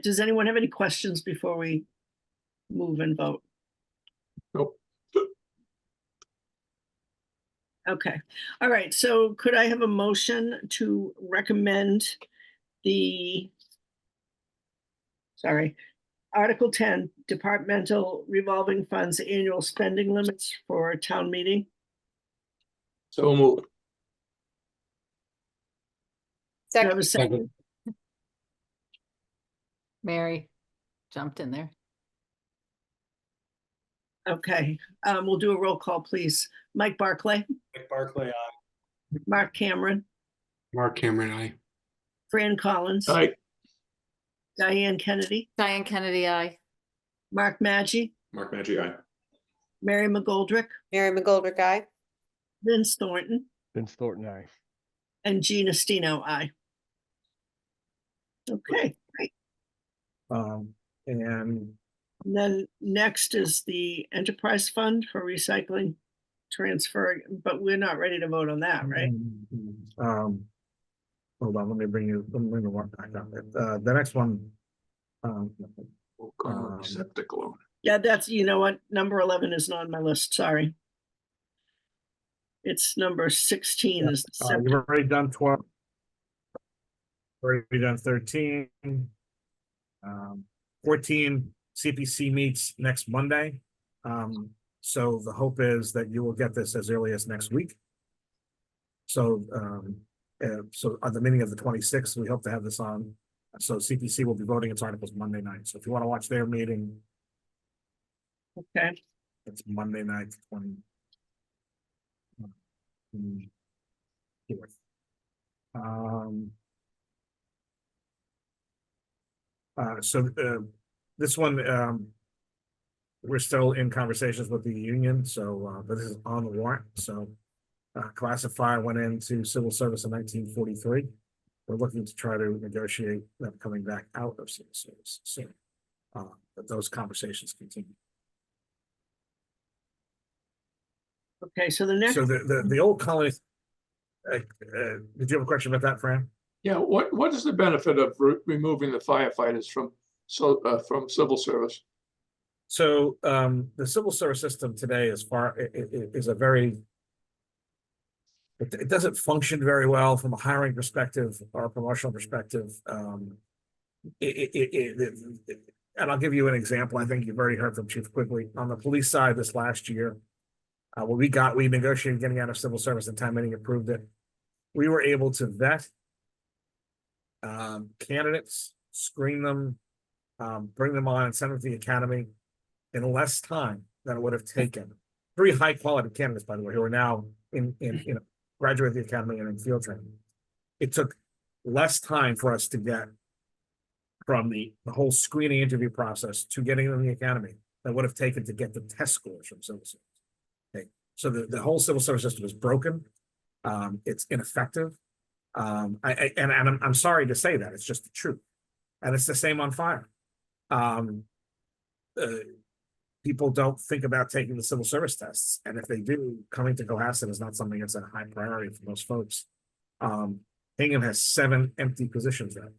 Does anyone have any questions before we move and vote? Nope. Okay, all right, so could I have a motion to recommend Article 10, departmental revolving funds annual spending limits for town meeting? So moved. Do I have a second? Mary jumped in there. Okay, we'll do a roll call, please. Mike Barclay, Mike Barclay, aye. Mark Cameron, Mark Cameron, aye. Fran Collins, Aye. Diane Kennedy, Diane Kennedy, aye. Mark Maggi, Mark Maggi, aye. Mary McGoldrick, Mary McGoldrick, aye. Vince Thornton, Vince Thornton, aye. and Gina Stino, aye. Okay, great. And And then next is the enterprise fund for recycling transfer, but we're not ready to vote on that, right? Hold on, let me bring the one back up. The next one. We'll call it septic loan. Yeah, that's, you know what, number 11 is not on my list, sorry. It's number 16 is the septic. You've already done 12. Already done 13. 14, CPC meets next Monday. So the hope is that you will get this as early as next week. So, so on the meeting of the 26th, we hope to have this on. So CPC will be voting its articles Monday night. So if you want to watch their meeting, Okay, it's Monday night, 20. This one, we're still in conversations with the union, so, but this is on the warrant, so. Classifier went into civil service in 1943. We're looking to try to negotiate them coming back out of civil service soon. But those conversations continue. okay, so the next, So the old colony, did you have a question about that, Fran? Yeah, what is the benefit of removing the firefighters from civil service? So the civil service system today is a very, it doesn't function very well from a hiring perspective or a promotional perspective. And I'll give you an example. I think you've already heard from Chief Quigley on the police side this last year. We negotiated getting out of civil service and town meeting approved it. We were able to vet candidates, screen them, bring them on and send them to the academy in less time than it would have taken. 3 high quality candidates, by the way, who are now in graduate the academy and in field training. It took less time for us to get from the whole screening interview process to getting them in the academy than would have taken to get the test scores from civil service. Okay, so the whole civil service system is broken. It's ineffective. I'm sorry to say that, it's just the truth. And it's the same on fire. People don't think about taking the civil service tests. And if they do, coming to Cohasset is not something that's a high priority for most folks. Hingham has 7 empty positions there.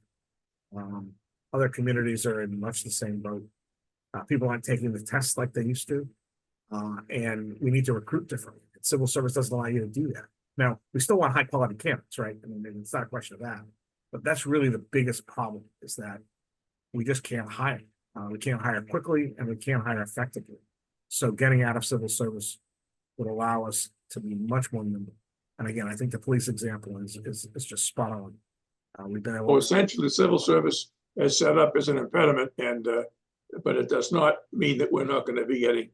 Other communities are in much the same boat. People aren't taking the tests like they used to. And we need to recruit differently. Civil service doesn't allow you to do that. Now, we still want high quality candidates, right? I mean, it's not a question of that. But that's really the biggest problem is that we just can't hire. We can't hire quickly and we can't hire effectively. So getting out of civil service would allow us to be much more nimble. And again, I think the police example is just spot on. We've been able Well, essentially, the civil service is set up as an impediment, and but it does not mean that we're not going to be getting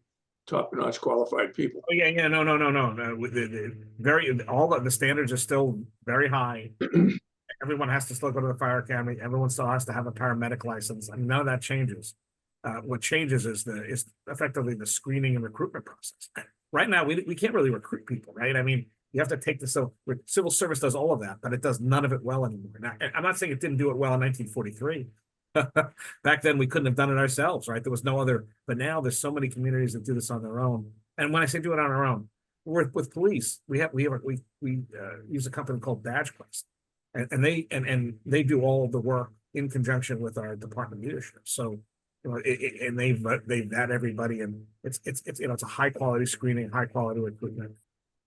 top-notch qualified people. Oh, yeah, no. All of the standards are still very high. Everyone has to still go to the fire academy. Everyone still has to have a paramedic license. I mean, none of that changes. What changes is effectively the screening and recruitment process. Right now, we can't really recruit people, right? I mean, you have to take the civil service does all of that, but it does none of it well anymore. Now, I'm not saying it didn't do it well in 1943. Back then, we couldn't have done it ourselves, right? There was no other. But now there's so many communities that do this on their own. And when I say do it on our own, with police, we use a company called BadgeQuest. And they do all of the work in conjunction with our department leadership. So, you know, and they vet everybody, and it's it's a high quality screening, high quality recruitment,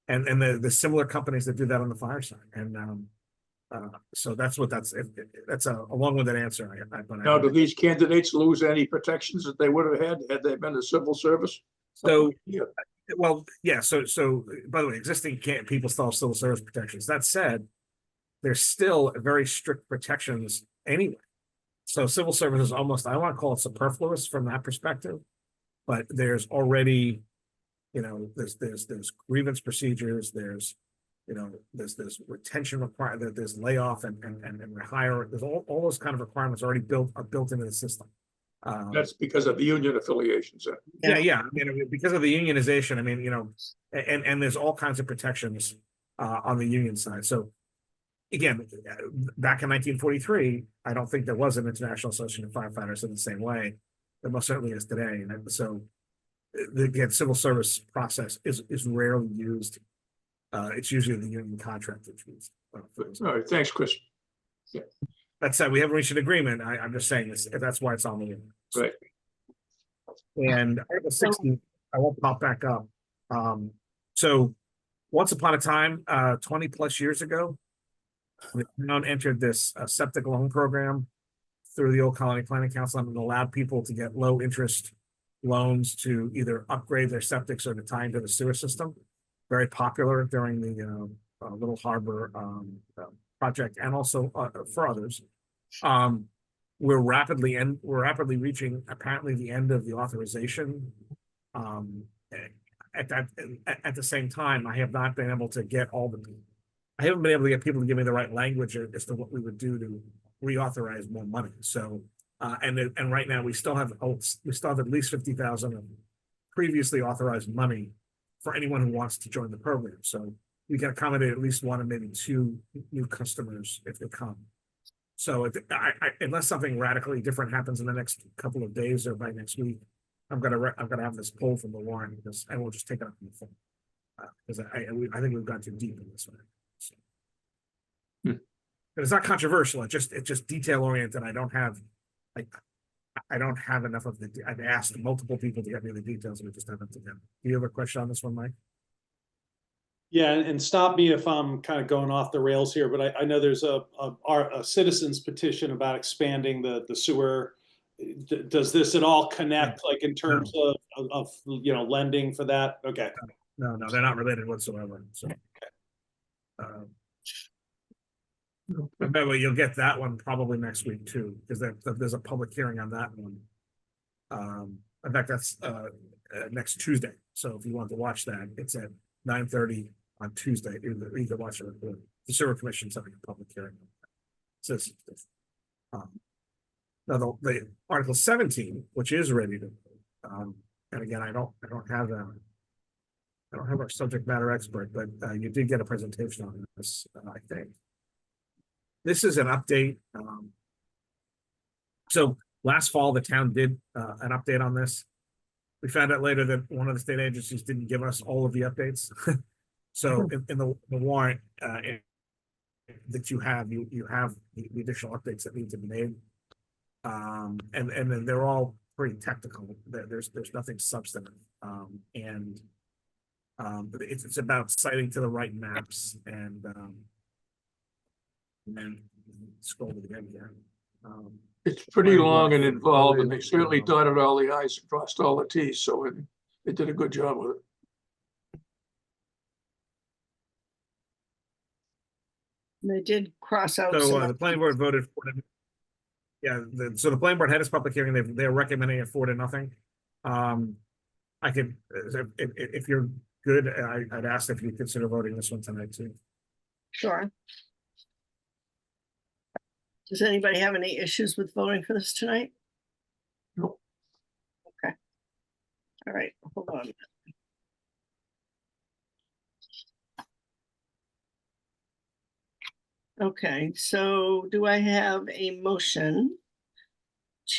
and the similar companies that do that on the fire side. And so that's a long-winded answer. Now, do these candidates lose any protections that they would have had they been in civil service? So, well, yeah. So by the way, existing people still have civil service protections. That said, there's still very strict protections anyway. So civil service is almost, I don't want to call it superfluous from that perspective, but there's already, there's grievance procedures, there's retention requirement, there's layoff and rehire. There's all those kind of requirements already built into the system. That's because of the union affiliations. Yeah. I mean, because of the unionization, I mean, and there's all kinds of protections on the union side. So again, back in 1943, I don't think there was an International Association of Firefighters in the same way. There most certainly is today. And so the civil service process is rarely used. It's usually the union contract that's used. All right, thanks, Chris. That said, we haven't reached an agreement. I'm just saying this, that's why it's on the. Right. And Article 16, I won't pop back up. So once upon a time, 20 plus years ago, the town entered this septic loan program through the Old Colony Planning Council and allowed people to get low interest loans to either upgrade their septics or to tie into the sewer system. Very popular during the Little Harbor project and also for others. We're rapidly reaching apparently the end of the authorization. At the same time, I have not been able to get I haven't been able to get people to give me the right language as to what we would do to reauthorize more money. So, and right now we still have at least 50,000 of previously authorized money for anyone who wants to join the program. So we can accommodate at least one and maybe two new customers if they come. So unless something radically different happens in the next couple of days or by next week, I'm gonna have this pull from the warrant because I will just take it up on the phone. Because I think we've gone too deep in this one. So. But it's not controversial. It's just detail oriented. I don't have enough of the. I've asked multiple people to get me the details, and we just haven't to them. Do you have a question on this one, Mike? Yeah, and stop me if I'm kind of going off the rails here, but I know there's a citizens petition about expanding the sewer. Does this at all connect, like in terms of lending for that? Okay. No, they're not related whatsoever. So, remember, you'll get that one probably next week too, because there's a public hearing on that one. In fact, that's next Tuesday. So if you want to watch that, it's at 9:30 on Tuesday. Either watch it or the Sewer Commission's having a public hearing. So, now the Article 17, which is ready to, and again, I don't have our subject matter expert, but you did get a presentation on this, I think. This is an update. So last fall, the town did an update on this. We found out later that one of the state agencies didn't give us all of the updates. So in the warrant that you have the additional updates that need to be made. And then they're all pretty technical. There's nothing substantive. It's about citing to the right maps and then scroll to the end here. It's pretty long and involved, and they certainly dotted all the i's and crossed all the t's, so they did a good job with it. They did cross out. So the planning board voted for it. Yeah, so the planning board had its public hearing. They're recommending it 4-0. I could, if you're good, I'd ask if you consider voting this one tonight too. Sure. Does anybody have any issues with voting for this tonight? Nope. Okay. All right, hold on. Okay, so do I have a motion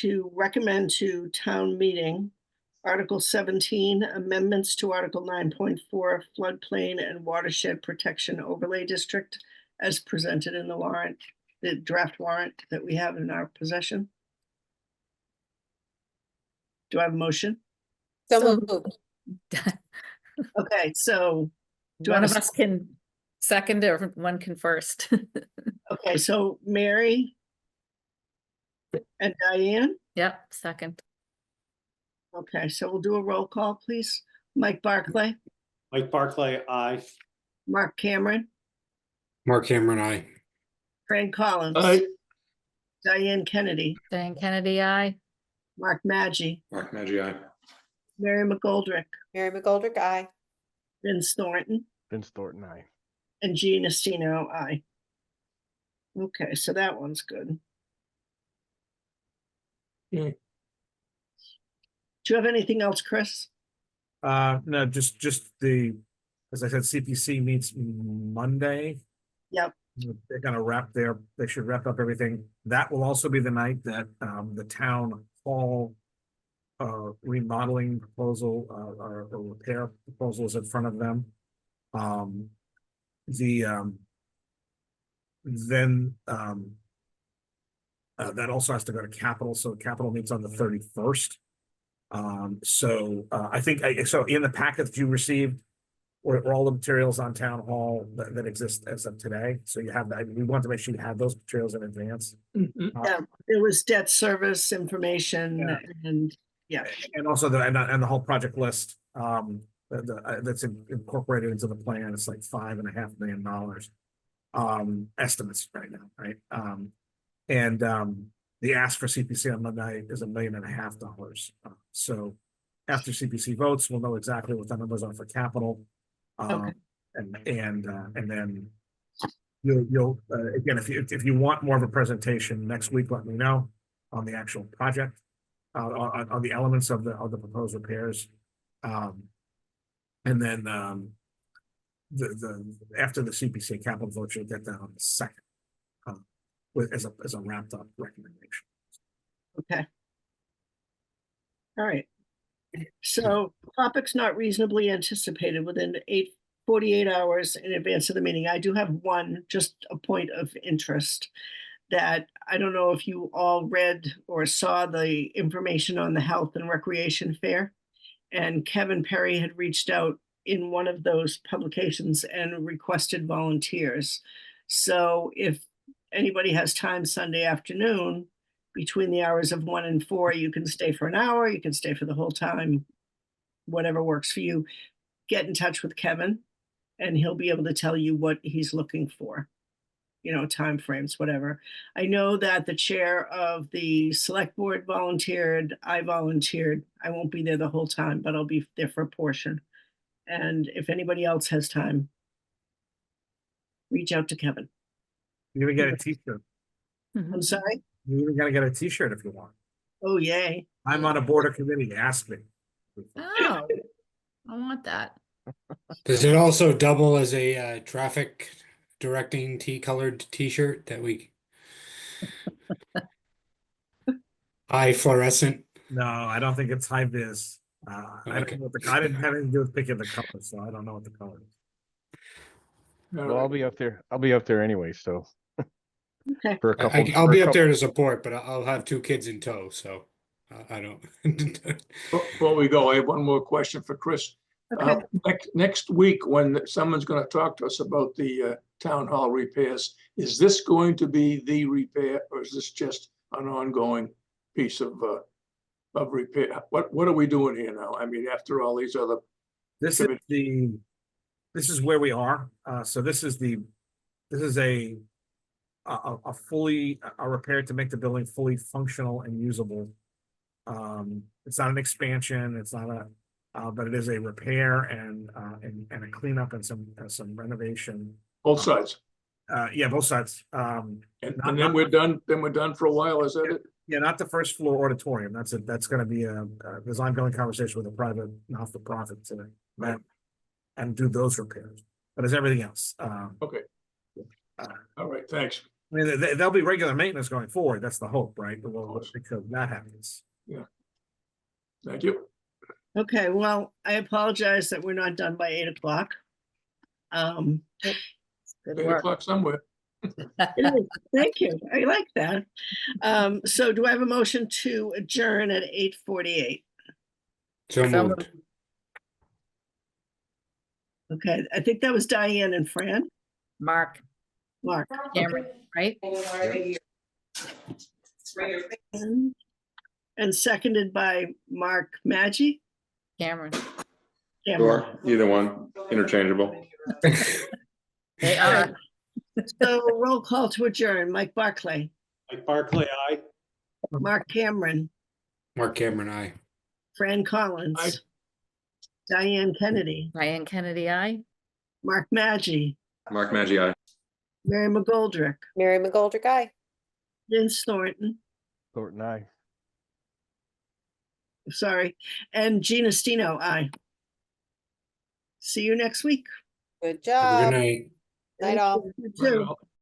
to recommend to town meeting Article 17, amendments to Article 9.4 floodplain and watershed protection overlay district as presented in the warrant, the draft warrant that we have in our possession? Do I have a motion? So moved. Okay, so do One I of have a us can second or one can first. Okay, so Mary and Diane. Yep, second. Okay, so we'll do a roll call, please. Mike Barclay, Mike Barclay, aye. Mark Cameron, Mark Cameron, aye. Fran Collins, Aye. Diane Kennedy, Diane Kennedy, aye. Mark Maggi, Mark Maggi, aye. Mary McGoldrick, Mary McGoldrick, aye. Vince Thornton, Vince Thornton, aye. and Jean Estino, aye. Okay, so that one's good. Yeah. Do you have anything else, Chris? No, just as I said, CPC meets Monday. Yep. They're gonna they should wrap up everything. That will also be the night that the town hall remodeling proposal, or repair proposals in front of them. That also has to go to capital, so capital meets on the 31st. I think, so in the packet you received were all the materials on town hall that exist as of today, so you have that. We want to make sure you have those materials in advance. Yeah, there was debt service information Yeah. and, yeah. And also the whole project list, that's incorporated into the plan. It's like $5.5 million estimates right now, right? The ask for CPC on Monday is $1.5 million. So after CPC votes, we'll know exactly what the numbers are for capital. Okay. And then you'll again, if you want more of a presentation next week, let me know on the actual project, on the elements of the proposed repairs. And then after the CPC capital vote, you'll get that on the 2nd, as a wrapped up recommendation. Okay. All right. So topics not reasonably anticipated within 48 hours in advance of the meeting. I do have one, just a point of interest that I don't know if you all read or saw the information on the Health and Recreation Fair. And Kevin Perry had reached out in one of those publications and requested volunteers. So if anybody has time Sunday afternoon, between the hours of 1 and 4, you can stay for an hour, you can stay for the whole time, whatever works for you. Get in touch with Kevin and he'll be able to tell you what he's looking for, you know, timeframes, whatever. I know that the chair of the select board volunteered, I volunteered. I won't be there the whole time, but I'll be there for a portion. And if anybody else has time, reach out to Kevin. You even get a t-shirt. I'm sorry? You even gotta get a t-shirt if you want. Oh, yay. I'm on a border committee, ask me. Oh, I want that. Does it also double as a traffic directing colored t-shirt that we high fluorescent? No, I don't think it's high vis. I don't know I didn't have anything to do with picking the color, so I don't know what the color is. Well, I'll be up there. I'll be up there anyway, so. Okay. For a couple. I'll for a be up couple- there to support, but I'll have 2 kids in tow, so I don't. Before we go, I have one more question for Chris. Okay. Next week, when someone's going to talk to us about the town hall repairs, is this going to be the repair, or is this just an ongoing piece of repair? What are we doing here now? I mean, after all these other, This is where we are. So this is a repair to make the building fully functional and usable. It's not an expansion, it's not but it is a repair and a cleanup and some renovation. both sides? Yeah, both sides. And then we're done. Then we're done for a while. Is that it? Yeah, not the first floor auditorium. That's going to be there's ongoing conversation with a private not-for-profit to and do those repairs. But it's everything else. Okay. All right. Thanks. I mean, there'll be regular maintenance going forward. That's the hope, right? Well, because that happens. Yeah. Thank you. Okay, well, I apologize that we're not done by 8 o'clock. Good 8 work. o'clock somewhere. Thank you. I like that. So do I have a motion to adjourn at 8:48? So So moved. Okay, I think that was Diane and Fran. Mark Mark. Cameron, right? And seconded by Mark Maggi. Cameron. Cameron. Sure, either one, interchangeable. They are. So roll call to adjourn. Mike Barclay, Mike Barclay, aye. Mark Cameron, Mark Cameron, aye. Fran Collins, Aye. Diane Kennedy, Ryan Kennedy, aye. Mark Maggi, Mark Maggi, aye. Mary McGoldrick, Mary McGoldrick, aye. Vince Thornton, Thornton, aye. sorry, and Gina Stino, aye. See you next week. Good Have a job. good night. Night all. You too. Well,